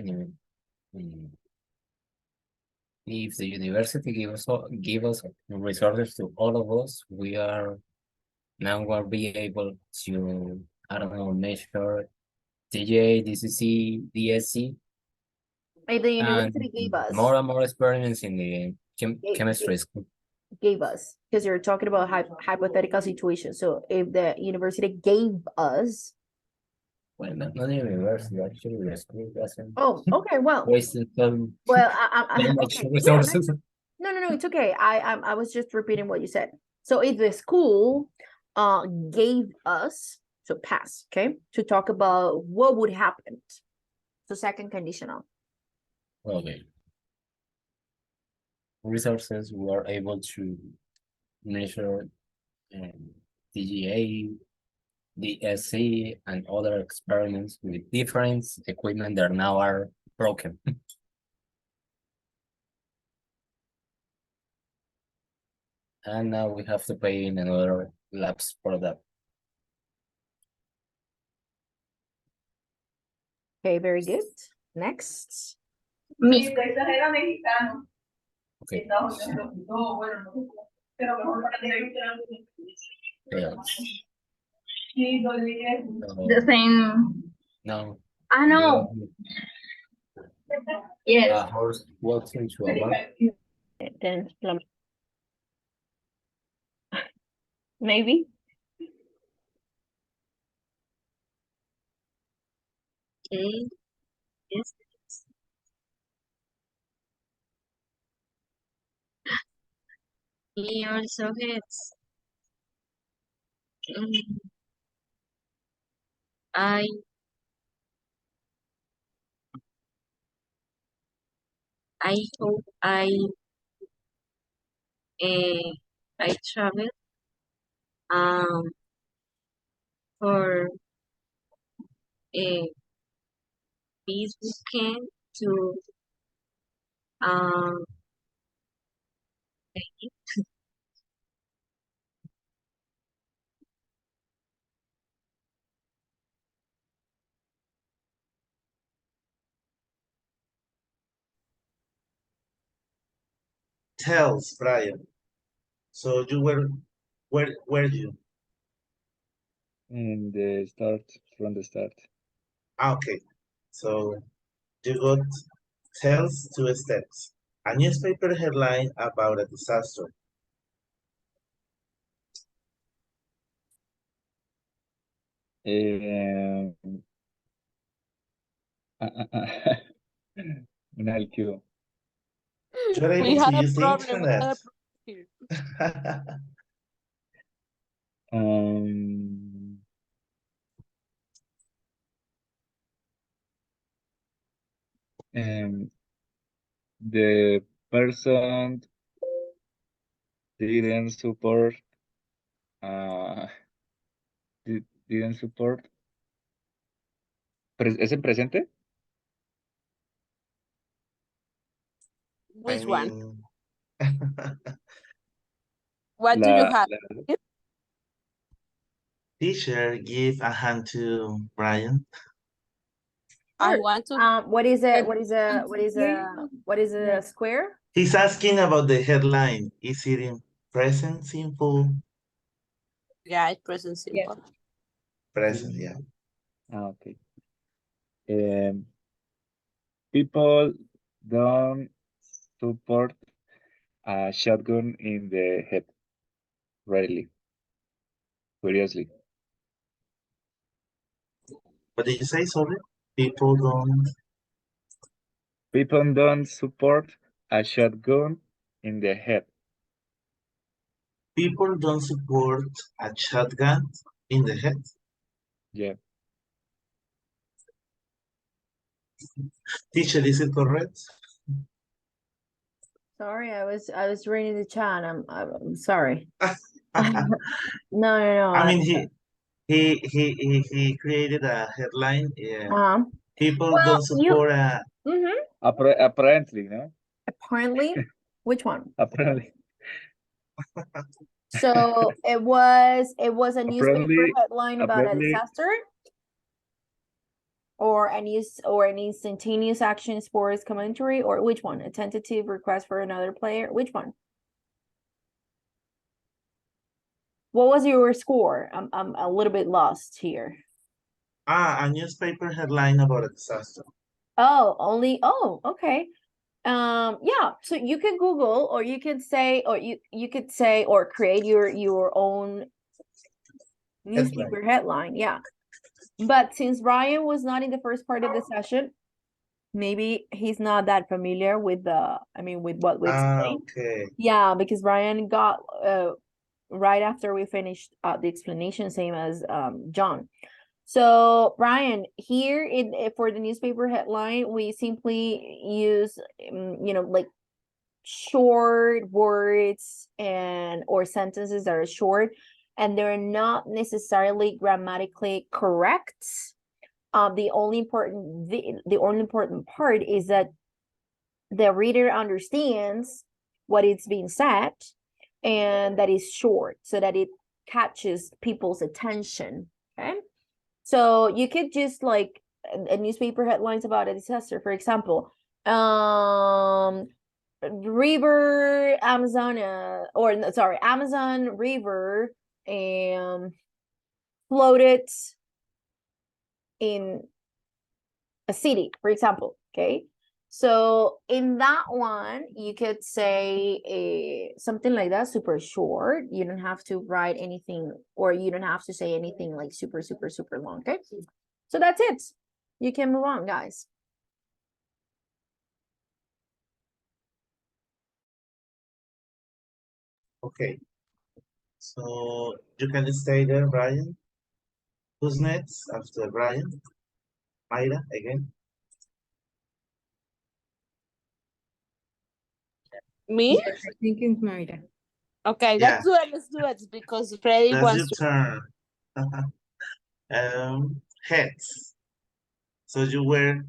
If the university give us resources to all of us, we are now will be able to, I don't know, measure TJ, DCC, DSC, If the and university gave us, more and more experience in the Ga- chemistry school. gave us, because you're talking about hypothetical situations. So if the university gave us, Well, not the university, actually, the school doesn't oh, okay, well, wasting so well, so much okay, yeah, resources. no, it's okay. I was just repeating what you said. So if the school gave us, so pass, okay, to talk about what would happen. So second conditional. Okay. Resources, we are able to measure TGA, DSC, and other experiments with different equipment that now are broken. And now we have to pay in another labs for that. Okay, very good. Next. Mi era mexicano. Okay. No, bueno, no. Pero mejor para Yeah. The same. No. I know. Yes. A horse walks into a barn. Then maybe. Okay. Yes. He also has mm, I hope uh, I travel um for this weekend to um Tells Brian. So you where you? In the start, from the start. Okay. So you got tells two steps. A newspaper headline about a disaster. Um, Un IQ. You're able We to had a use the problem. We internet. had a problem here. Um, um, the person didn't support, uh, didn't support. ¿Es en presente? Which I one? mean, What do you have? teacher, give a hand to Brian. I Sure. want to. What is a square? He's asking about the headline. Is it in present simple? Yeah, it's present simple. Present, yeah. Okay. People don't support a shotgun in the head. Rarely. Curiously. What did you say, sorry? People don't support a shotgun in the head. People don't support a shotgun in the head. Yeah. Teacher, is it correct? Sorry, I was reading the chat. I'm sorry. No. I mean, he created a headline. People Well, don't support a. Apparently, no? Apparently, which one? Apparently. So it was a newspaper Apparently, headline about a apparently, disaster. or an instantaneous action sports commentary, or which one? A tentative request for another player? Which one? What was your score? I'm a little bit lost here. A newspaper headline about a disaster. Oh, okay. Yeah, so you can Google, or you could say, or create your own newspaper headline. Yeah. But since Brian was not in the first part of the session, maybe he's not that familiar with with what we explained. Okay. Yeah, because Brian got right after we finished the explanation, same as John. So Brian, here for the newspaper headline, we simply use like short words or sentences that are short, and they're not necessarily grammatically correct. The only important part is that the reader understands what is being said, and that is short, so that it catches people's attention. Okay, so you could just like a newspaper headlines about a disaster, for example, river Amazon, Amazon River floated in a city, for example. Okay, so in that one you could say something like that, super short. You don't have to write anything, or you don't have to say anything like super long. Okay, so that's it. You can move on, guys. Okay. So you can stay there, Brian. Who's next after Brian? Mayra again. Me? Yes, I think it's Mayra. Okay, Yeah. let's do it because Freddy That's your wants to. turn. Heads. So you were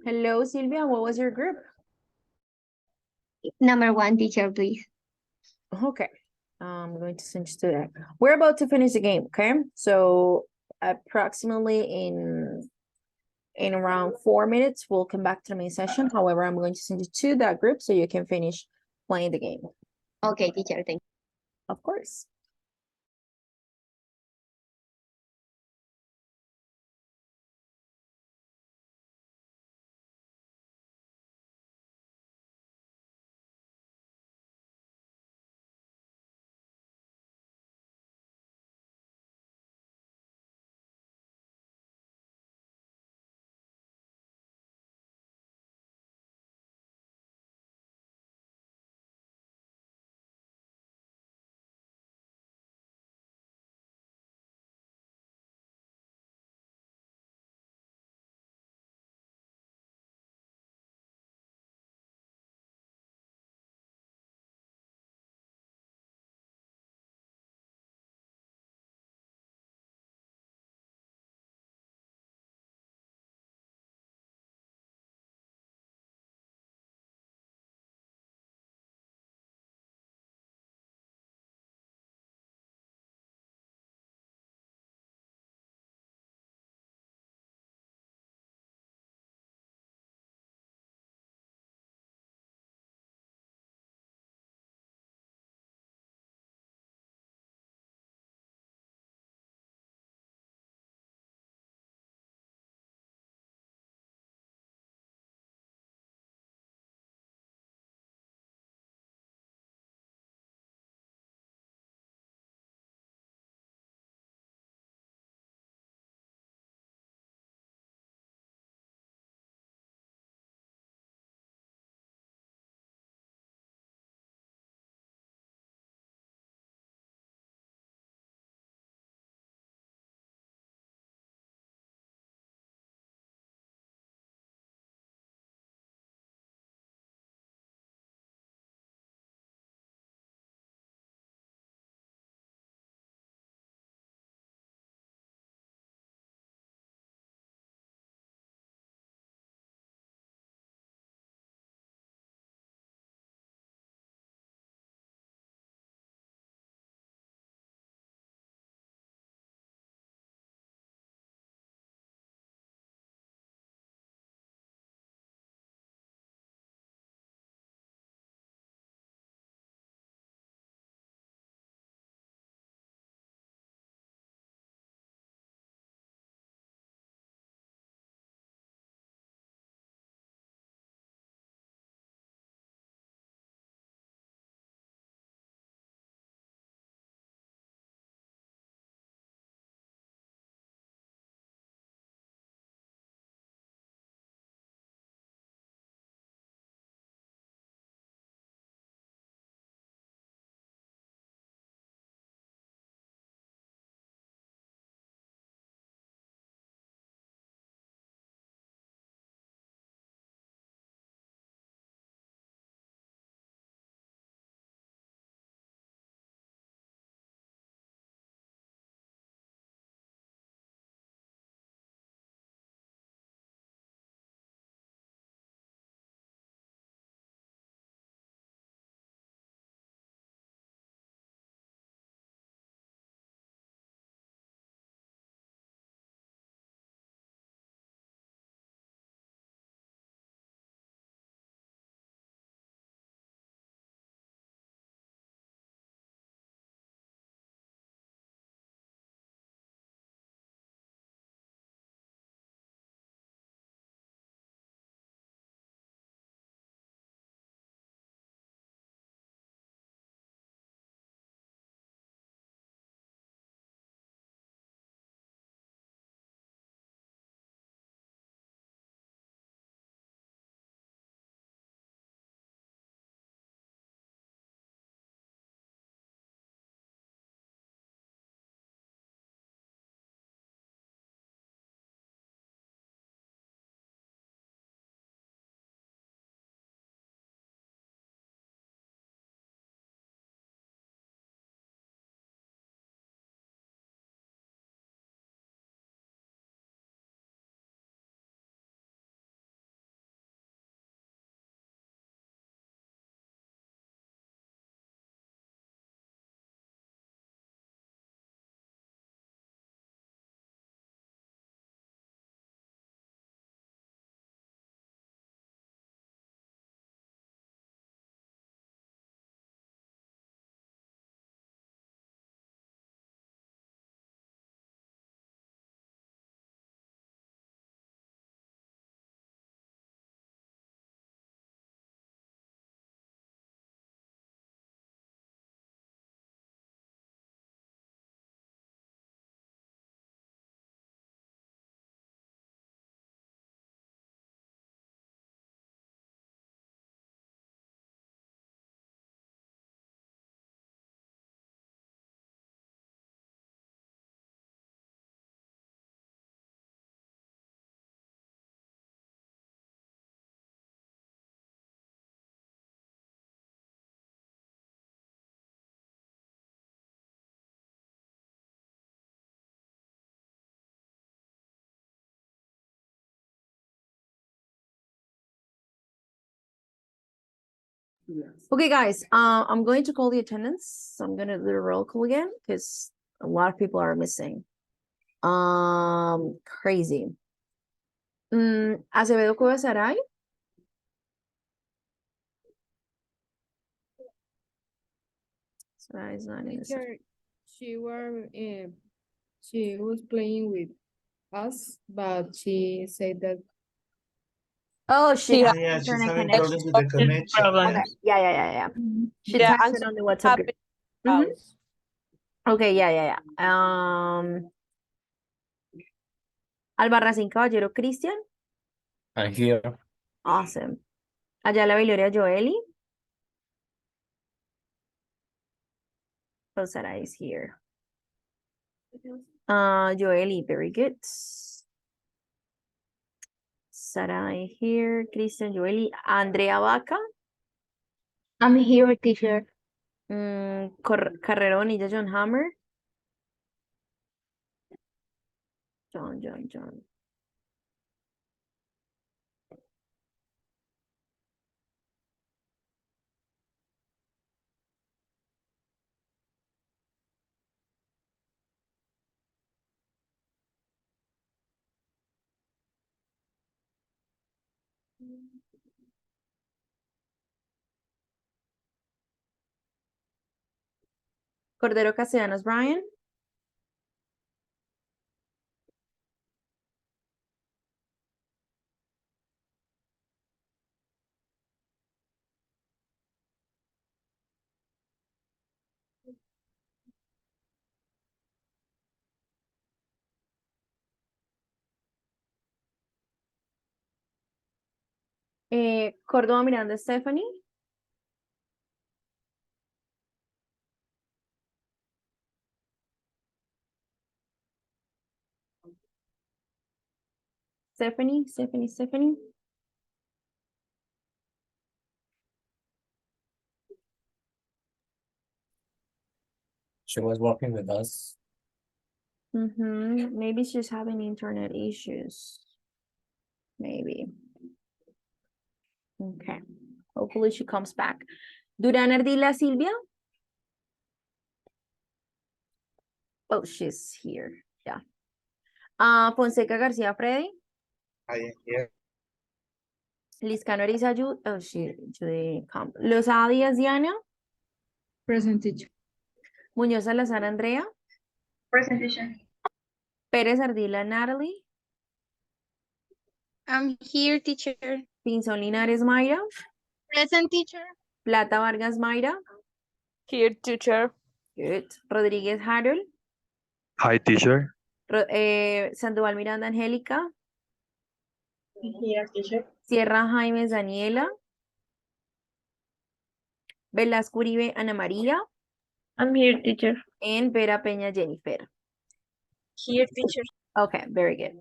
Hello, Sylvia. What was your group? Number 1, teacher, please. Okay, I'm going to send you to that. We're about to finish the game, okay? So approximately in in around 4 minutes, we'll come back to the main session. However, I'm going to send you to that group so you can finish playing the game. Okay, teacher, thank you. Of course. Okay, guys, I'm going to call the attendance. So I'm gonna do the roll call again because a lot of people are missing. Crazy. Acevedo Cuevas Saray. Saray is not in the Teacher, she was playing with us, but she said that Oh, she She has Yeah, she's internet having connection. problems with the connection. Okay. Problems. Yeah. She yeah, texted and on the WhatsApp group. happened Mhm. house. Okay, yeah. Albarracín Caballero Cristian. I'm here. Awesome. Ayala Viloria Joeli. Oh, Sarai is here. Joeli, very good. Sarai here. Cristian Joeli. Andrea Vaca. I'm here, teacher. Carrerón y John Hammer. John. Cordero Castellanos Brian. Córdoba Miranda Stephanie. Stephanie. She was working with us. Maybe she's having internet issues. Maybe. Okay. Hopefully she comes back. Durán Ardila Silvia. Oh, she's here. Yeah. Fonseca García Freddy. I am here. Liscano Eriza oh, she didn't come. Lozada Díaz Diana. present teacher. Muñoz Salazar Andrea. Presentation. Pérez Ardila Natalie. I'm here, teacher. Pinzón Linares Mayra. Present, teacher. Plata Vargas Mayra. Here, teacher. Good. Rodríguez Harold. Hi, teacher. Sandoval Miranda Angélica. Here, teacher. Sierra Jaimes Daniela. Velasco Uribe Ana María. I'm here, teacher. And Vera Peña Jennifer. Here, teacher. Okay, very good.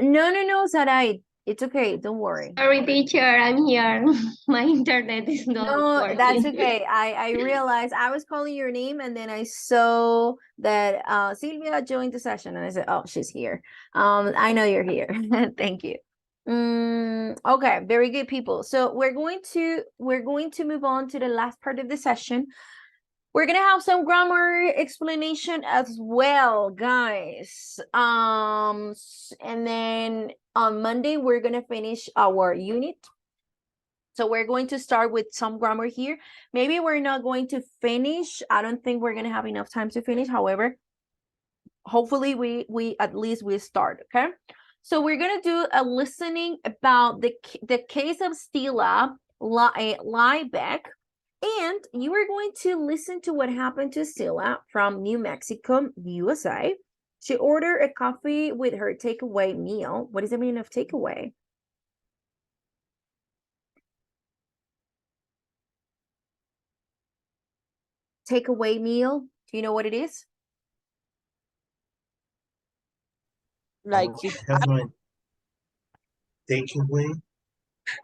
No, Sarai. It's okay, don't worry. Sorry, teacher, I'm here. My internet is not No, working. that's okay. I realized I was calling your name and then I saw that Silvia joined the session and I said, oh, she's here. I know you're here. Thank you. Okay, very good, people. So we're going to move on to the last part of the session. We're gonna have some grammar explanation as well, guys. And then on Monday we're gonna finish our unit. So we're going to start with some grammar here. Maybe we're not going to finish. I don't think we're gonna have enough time to finish. However, hopefully we at least we start, okay? So we're gonna do a listening about the case of Stila Liebeck, and you are going to listen to what happened to Stila from New Mexico, USA. She ordered a coffee with her takeaway meal. What does it mean of takeaway? Takeaway meal. Do you know what it is? Like Oh, if that's my takeaway.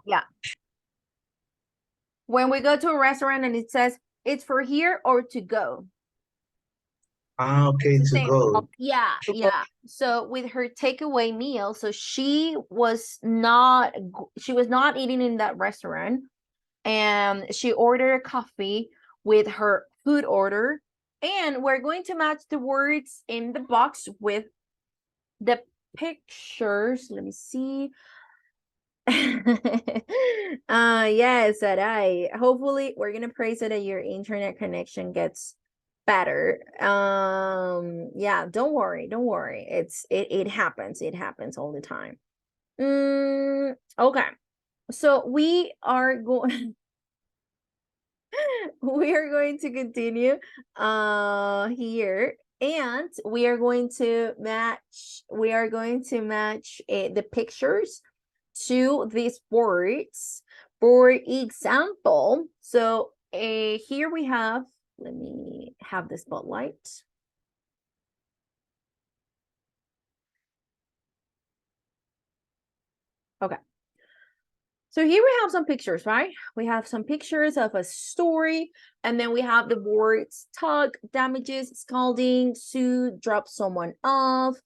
Yeah. When we go to a restaurant and it says it's for here or to go. Okay, It's the to same. go. Yeah, To go. yeah. So with her takeaway meal, so she was not eating in that restaurant, and she ordered a coffee with her food order, and we're going to match the words in the box with the pictures. Let me see. Yes, Sarai. Hopefully we're gonna pray so that your internet connection gets better. Yeah, don't worry, don't worry. It happens. It happens all the time. Okay. So we are going we are going to continue here, and we are going to match the pictures to these words. For example, so here we have, let me have the spotlight. Okay. So here we have some pictures, right? We have some pictures of a story, and then we have the words tug, damages, scalding, sue, drop someone off,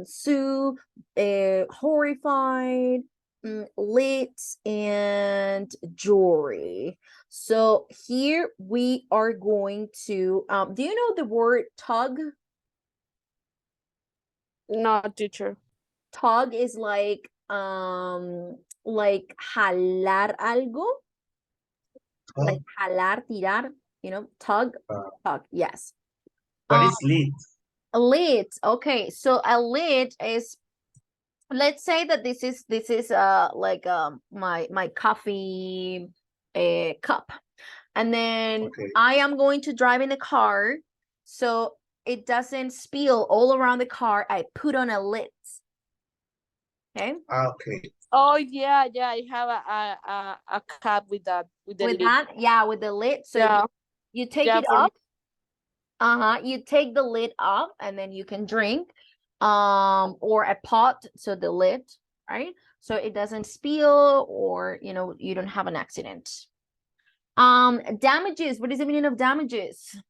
sue, horrified, lit, and jewelry. So here we are going to, do you know the word tug? No, teacher. Tug is like jalar algo, like jalar, tirar, tug, yes. What is lit? A lid, okay, so a lid is, let's say that this is like my coffee cup, and then I am going to drive in a car, so it doesn't spill all around the car. I put on a lid. Okay. Okay. Oh yeah, I have a cup with that with the lid. Yeah, with the lid. So Yeah. you take Yeah, it for me. off. You take the lid off, and then you can drink. Or a pot, so the lid, right? So it doesn't spill, or you don't have an accident. Damages. What is the meaning of damages?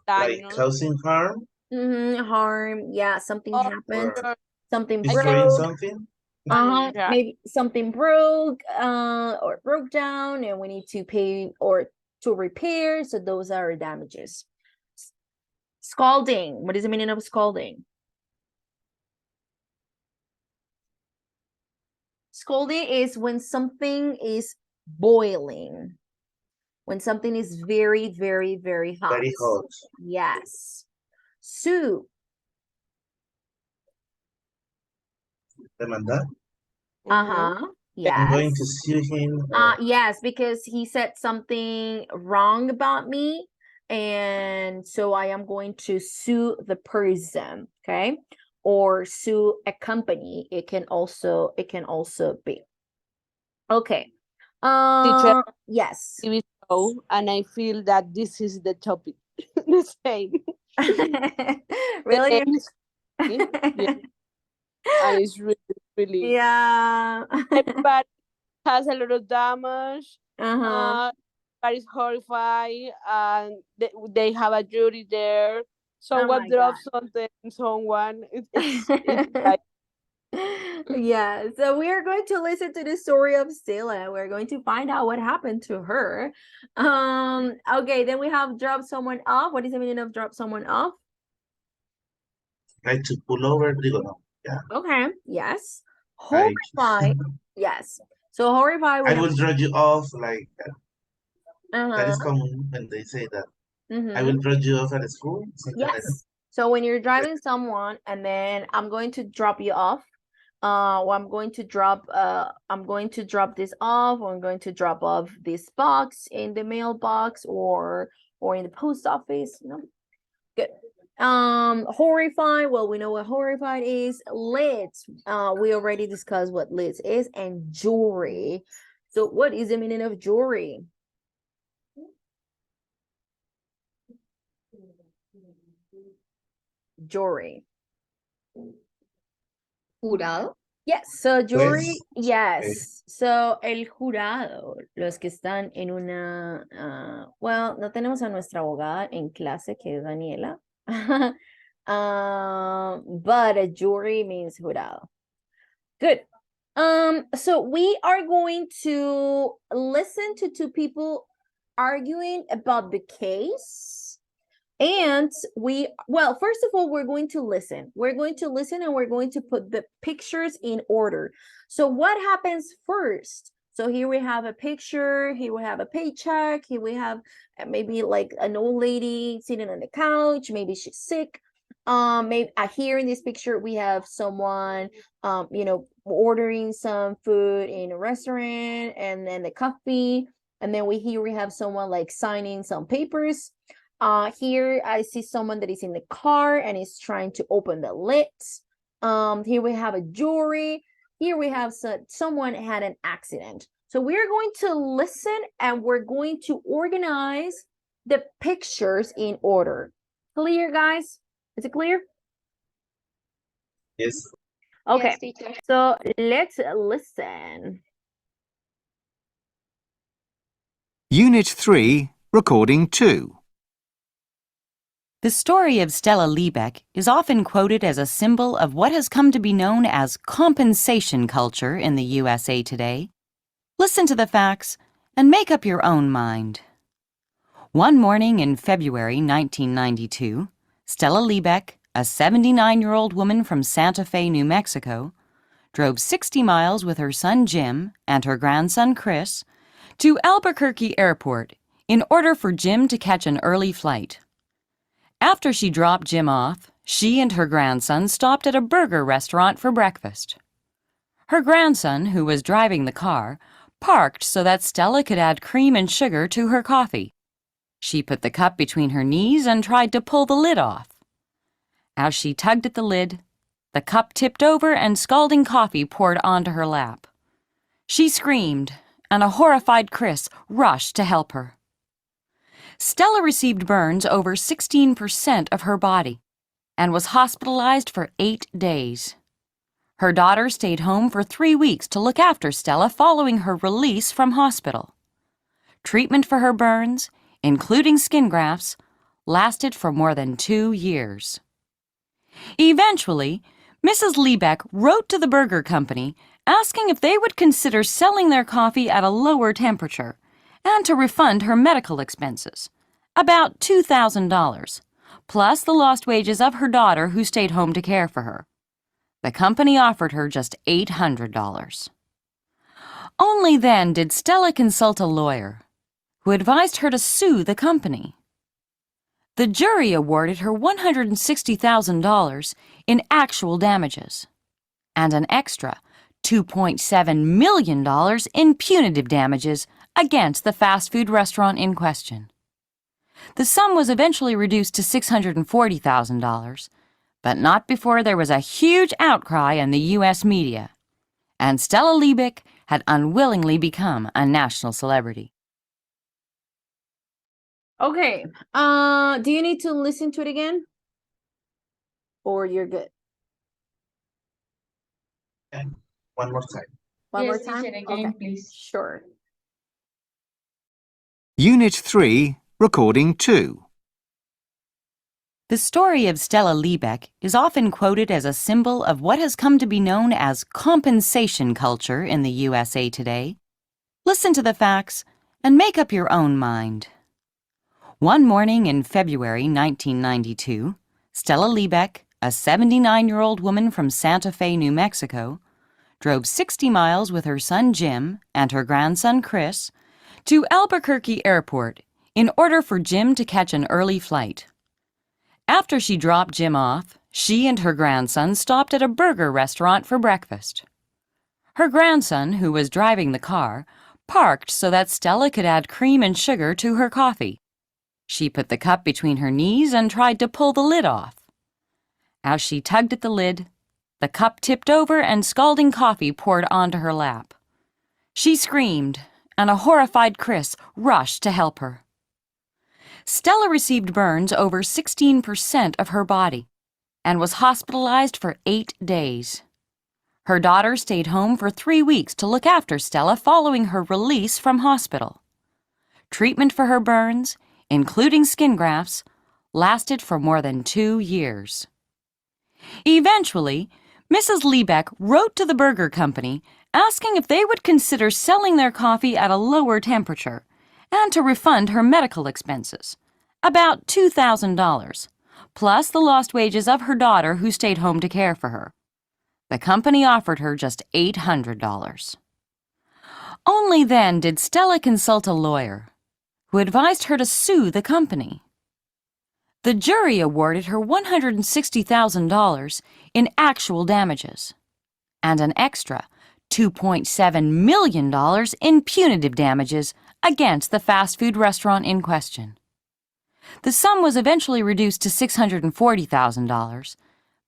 Like causing harm? Harm. Yeah, something happened. Or Something destroying broke. something? Yeah. Maybe something broke, or broke down, and we need to pay or to repair. So those are damages. Scalding. What is the meaning of scalding? Scalding is when something is boiling. When something is very, very, very hot. Very hot. Yes. Sue. Demandar? Yes. I'm going to sue him. Yes, because he said something wrong about me, and so I am going to sue the person, okay? Or sue a company. It can also be. Okay. Teacher, Yes. TV show, and I feel that this is the topic. The same. Really? The name is yeah. And it's really Yeah. everybody has a lot of damage. Uh-huh. Everybody's horrified, and they have a jury there. Someone my drops something, someone it's like Yeah, so we are going to listen to the story of Stella. We're going to find out what happened to her. Okay, then we have drop someone off. What is the meaning of drop someone off? Like to pull over, digo, no. Yeah. Okay, yes. Horrify, yes. So horrify. I will drop you off, like that is Uh-huh. common when they say that. I Mhm. will drop you off at school. Something like that. Yes. So when you're driving someone, and then I'm going to drop you off. Well, I'm going to drop this off, or I'm going to drop off this box in the mailbox, or in the post office. Good. Horrified. Well, we know what horrified is. Lit. We already discussed what lit is, and jewelry. So what is the meaning of jewelry? Jewelry. Jurado. Yes, so jury, Pues, yes. So el jurado, los que están en una, well, no tenemos a nuestra abogada en clase que es Daniela. But a jury means jurado. Good. So we are going to listen to two people arguing about the case. And well, first of all, we're going to listen. We're going to listen and we're going to put the pictures in order. So what happens first? So here we have a picture, here we have a paycheck, here we have maybe like an old lady sitting on the couch, maybe she's sick. Maybe here in this picture we have someone ordering some food in a restaurant, and then the coffee, and then here we have someone like signing some papers. Here I see someone that is in the car and is trying to open the lid. Here we have a jury. Here we have someone had an accident. So we're going to listen and we're going to organize the pictures in order. Clear, guys? Is it clear? yes. Okay, Yes, teacher. so let's listen. Unit 3, Recording 2. The story of Stella Liebeck is often quoted as a symbol of what has come to be known as compensation culture in the USA today. Listen to the facts and make up your own mind. One morning in February 1992, Stella Liebeck, a 79-year-old woman from Santa Fe, New Mexico, drove 60 miles with her son Jim and her grandson Chris to Albuquerque Airport in order for Jim to catch an early flight. After she dropped Jim off, she and her grandson stopped at a burger restaurant for breakfast. Her grandson, who was driving the car, parked so that Stella could add cream and sugar to her coffee. She put the cup between her knees and tried to pull the lid off. As she tugged at the lid, the cup tipped over and scalding coffee poured onto her lap. She screamed, and a horrified Chris rushed to help her. Stella received burns over 16% of her body and was hospitalized for 8 days. Her daughter stayed home for 3 weeks to look after Stella following her release from hospital. Treatment for her burns, including skin grafts, lasted for more than 2 years. Eventually, Mrs. Liebeck wrote to the burger company asking if they would consider selling their coffee at a lower temperature and to refund her medical expenses, about $2,000, plus the lost wages of her daughter who stayed home to care for her. The company offered her just $800. Only then did Stella consult a lawyer, who advised her to sue the company. The jury awarded her $160,000 in actual damages and an extra $2.7 million in punitive damages against the fast food restaurant in question. The sum was eventually reduced to $640,000, but not before there was a huge outcry in the U.S. media, and Stella Liebeck had unwillingly become a national celebrity. Okay, do you need to listen to it again? Or you're good? And one more time. One more Yes, time? teacher, again, Okay, please. sure. Unit 3, Recording 2. The story of Stella Liebeck is often quoted as a symbol of what has come to be known as compensation culture in the USA today. Listen to the facts and make up your own mind. One morning in February 1992, Stella Liebeck, a 79-year-old woman from Santa Fe, New Mexico, drove 60 miles with her son Jim and her grandson Chris to Albuquerque Airport in order for Jim to catch an early flight. After she dropped Jim off, she and her grandson stopped at a burger restaurant for breakfast. Her grandson, who was driving the car, parked so that Stella could add cream and sugar to her coffee. She put the cup between her knees and tried to pull the lid off. As she tugged at the lid, the cup tipped over and scalding coffee poured onto her lap. She screamed, and a horrified Chris rushed to help her. Stella received burns over 16% of her body and was hospitalized for 8 days. Her daughter stayed home for 3 weeks to look after Stella following her release from hospital. Treatment for her burns, including skin grafts, lasted for more than 2 years. Eventually, Mrs. Liebeck wrote to the burger company asking if they would consider selling their coffee at a lower temperature and to refund her medical expenses, about $2,000, plus the lost wages of her daughter who stayed home to care for her. The company offered her just $800. Only then did Stella consult a lawyer, who advised her to sue the company. The jury awarded her $160,000 in actual damages and an extra $2.7 million in punitive damages against the fast food restaurant in question. The sum was eventually reduced to $640,000,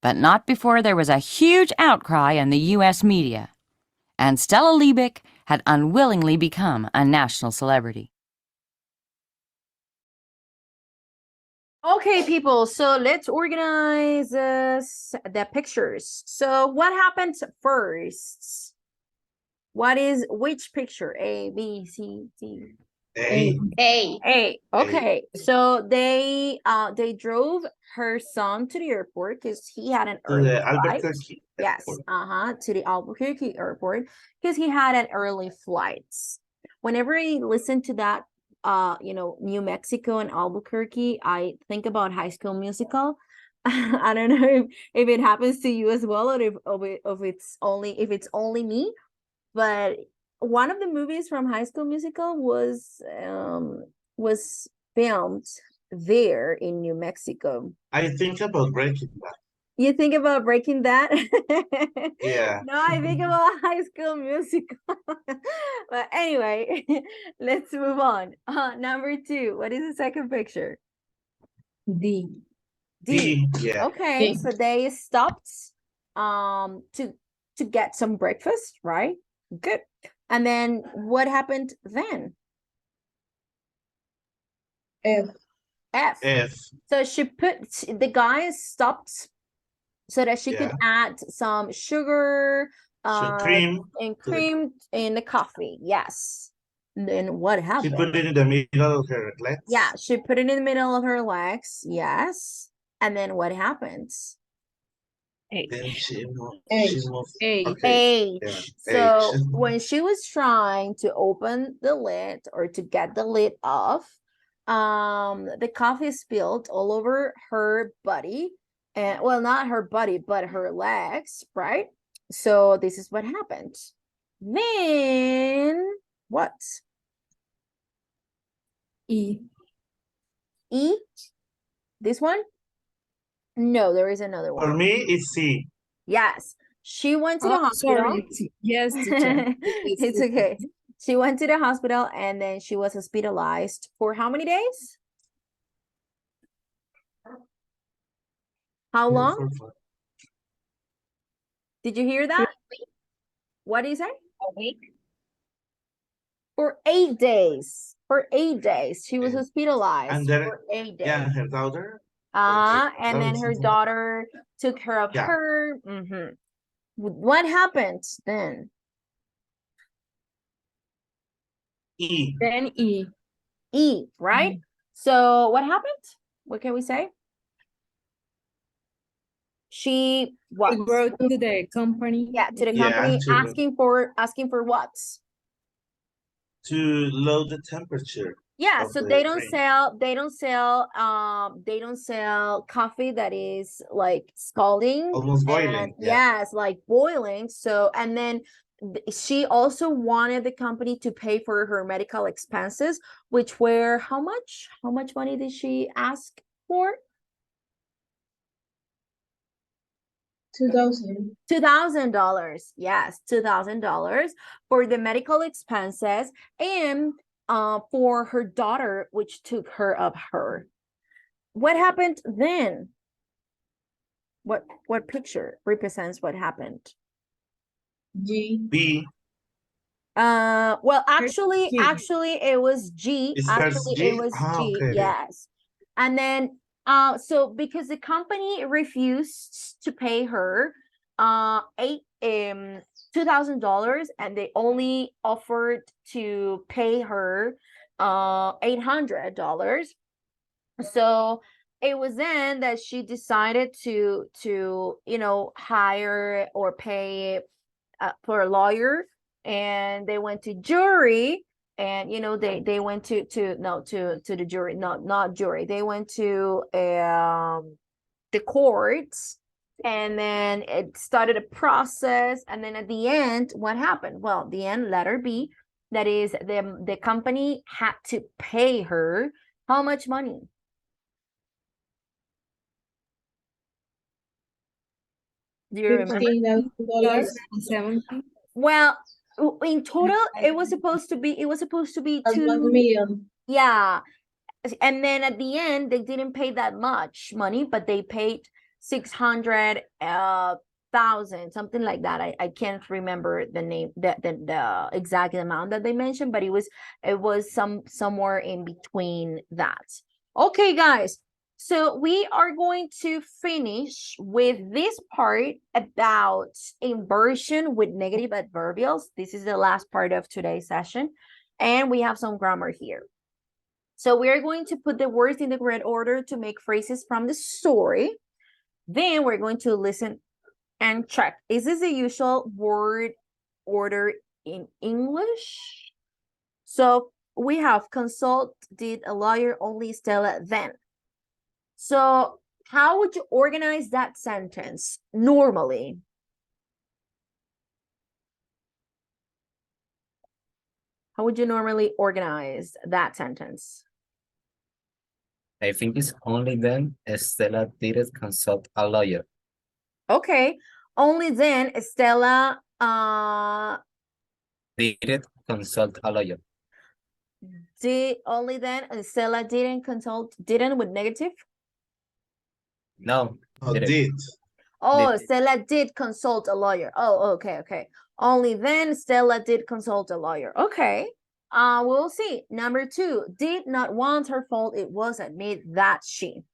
but not before there was a huge outcry in the U.S. media, and Stella Liebeck had unwillingly become a national celebrity. Okay, people, so let's organize the pictures. So what happens first? Which picture? A, B, C, D? A. A. Okay, so they drove her son to the airport because he had an To early the flight. Albuquerque Yes, airport. to the Albuquerque airport because he had an early flight. Whenever I listen to that, New Mexico and Albuquerque, I think about High School Musical. I don't know if it happens to you as well, or if it's only me. But one of the movies from High School Musical was filmed there in New Mexico. I think about Breaking Bad. You think about Breaking that? Yeah. No, I think about High School Musical. But anyway, let's move on. Number 2. What is the second picture? D. D. Yeah. Okay, D. so they stopped to get some breakfast, right? Good. And then what happened then? F. F. So the guy stopped so that she could add some sugar Cream. and cream in the coffee. Yes. Then what happened? She put it in the middle of her legs. Yeah, she put it in the middle of her legs. Yes. And then what happens? Then she moved. H. Okay. H. Yeah. So H. when she was trying to open the lid or to get the lid off, the coffee spilled all over her body. And well, not her body, but her legs, right? So this is what happened. Then what? E. E? This one? No, there is another one. For me, it's C. Yes. She went to the hospital. Sorry. Yes, teacher. It's okay. She went to the hospital and then she was hospitalized for how many days? How long? Did you hear that? What did you say? A week. For 8 days. For 8 days. She was hospitalized And then, for 8 days. yeah, her daughter. And then her daughter took care of her. What happened then? E. Then E. E, right? So what happened? What can we say? She what? She wrote to the company. Yeah, to the company asking for what? To lower the temperature. Yeah, so they don't drink. sell coffee that is like scalding. Almost boiling. Yes, like boiling. So and then she also wanted the company to pay for her medical expenses, which were how much? How much money did she ask for? $2,000. Yes, $2,000 for the medical expenses and for her daughter, which took care of her. What happened then? What picture represents what happened? G. B. Well, actually, it was G. It's first G? It was G. Okay. Yes, and then so because the company refused to pay her, $2,000, and they only offered to pay her $800. So it was then that she decided to hire or pay for a lawyer, and they went to jury, and they went to the jury, not jury, they went to the courts, and then it started a process, and then at the end, what happened? Well, the end, letter B, that is, the company had to pay her how much money? Do you remember? $15,000. Well, in total, it was supposed to be That's 1 million. yeah. And then at the end, they didn't pay that much money, but they paid 600,000, something like that. I can't remember the name, the exact amount that they mentioned, but it was somewhere in between that. Okay, guys. So we are going to finish with this part about inversion with negative adverbials. This is the last part of today's session, and we have some grammar here. So we are going to put the words in the correct order to make phrases from the story. Then we're going to listen and check. Is this the usual word order in English? So we have consult, did, a lawyer, only, Stella, then. So how would you organize that sentence normally? How would you normally organize that sentence? I think it's only then Stella didn't consult a lawyer. Okay. Only then Stella Didn't consult a lawyer. only then Stella didn't with negative? No, did. Oh, Did. Stella did consult a lawyer. Oh, okay. Only then Stella did consult a lawyer. Okay. We'll see. Number 2, did not want her fault. It was admit that she.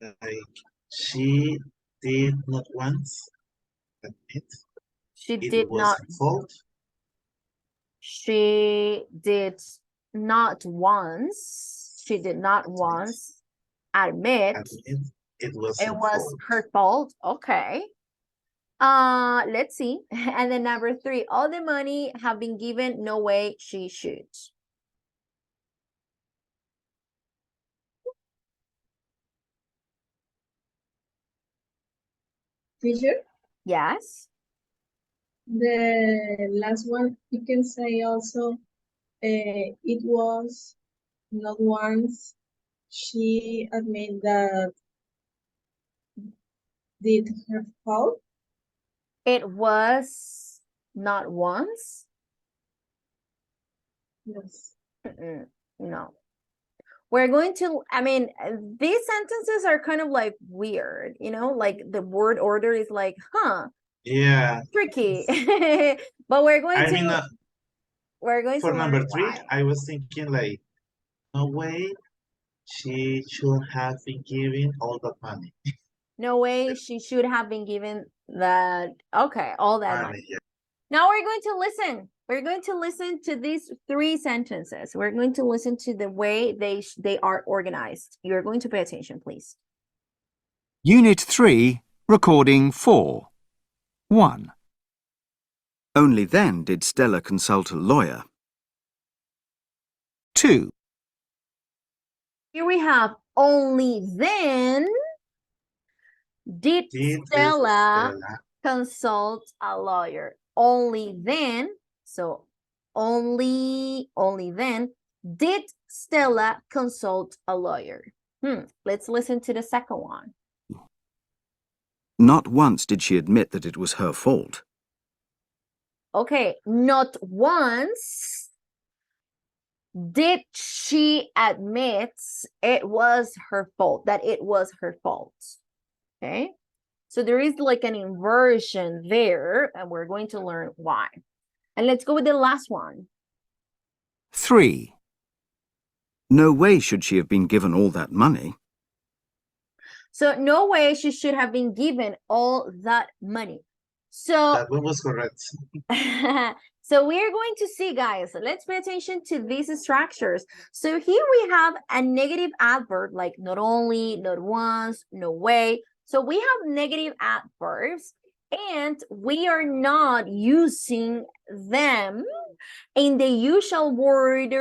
Like, she did not once admit She it did was not. her fault. She did not once. She did not once admit it was it her was fault. her fault. Okay. Let's see. And then number 3, all the money have been given. No way she should. Teacher, Yes. the last one, you can say also, it was not once she admit that did her fault. It was not once. Yes. No. We're going to, these sentences are kind of like weird, like the word order is like, Yeah. tricky. But we're going to for number learn 3, why. I was thinking like, no way she should have been given all that money. No way she should have been given that. Okay, all that money. Yeah. Now we're going to listen. We're going to listen to these 3 sentences. We're going to listen to the way they are organized. You're going to pay attention, please. Unit 3, Recording 4. 1. Only then did Stella consult a lawyer. 2. Here we have only then did Stella consult a lawyer. Only then, so only then did Stella consult a lawyer. Let's listen to the second one. Not once did she admit that it was her fault. Okay, not once did she admit it was her fault, that it was her fault. Okay, so there is like an inversion there, and we're going to learn why. And let's go with the last one. 3. No way should she have been given all that money. So no way she should have been given all that money. So That one was correct. so we are going to see, guys, let's pay attention to these structures. So here we have a negative adverb like not only, not once, no way. So we have negative adverbs and we are not using them in the usual word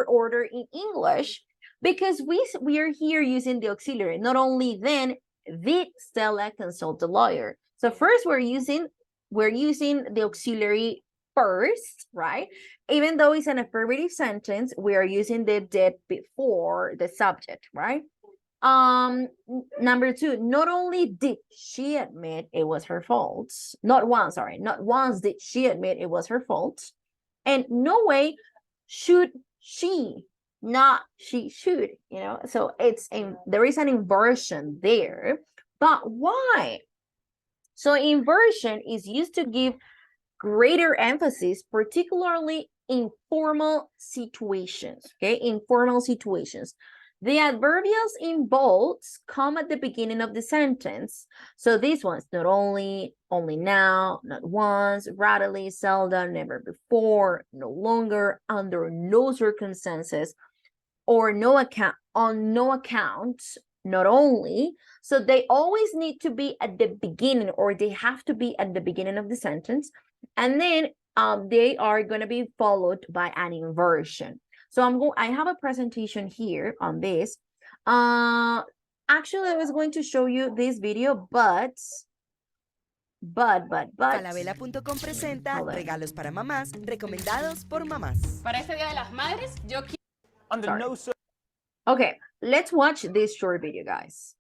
order in English because we are here using the auxiliary. Not only then, did Stella consult the lawyer? So first we're using the auxiliary first, right? Even though it's an affirmative sentence, we are using the did before the subject, right? Number 2, not only did she admit it was her fault, not once did she admit it was her fault, and no way should she, not she should, you know, so there is an inversion there. But why? So inversion is used to give greater emphasis, particularly in formal situations, okay? In formal situations. The adverbials in bolds come at the beginning of the sentence. So these ones, not only, only now, not once, readily, seldom, never before, no longer, under no circumstances, or no account, on no account, not only. So they always need to be at the beginning, or they have to be at the beginning of the sentence. And then they are going to be followed by an inversion. So I have a presentation here on this. Actually, I was going to show you this video, but Falabella.com presenta regalos para mamás recomendados por mamás. Para este Día de las Madres, yo quiero... Okay, let's watch this short video, guys.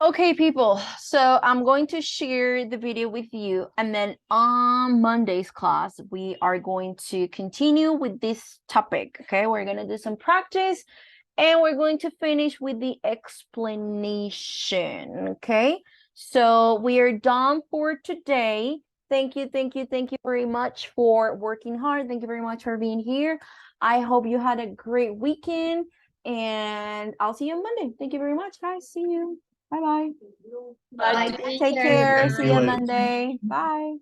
Okay, people, so I'm going to share the video with you, and then on Monday's class, we are going to continue with this topic, okay? We're going to do some practice, and we're going to finish with the explanation, okay? So we are done for today. Thank you very much for working hard. Thank you very much for being here. I hope you had a great weekend, and I'll see you on Monday. Thank you very much, guys. See you. Bye-bye. Bye. Take care. Thank See you on you. Monday. Bye.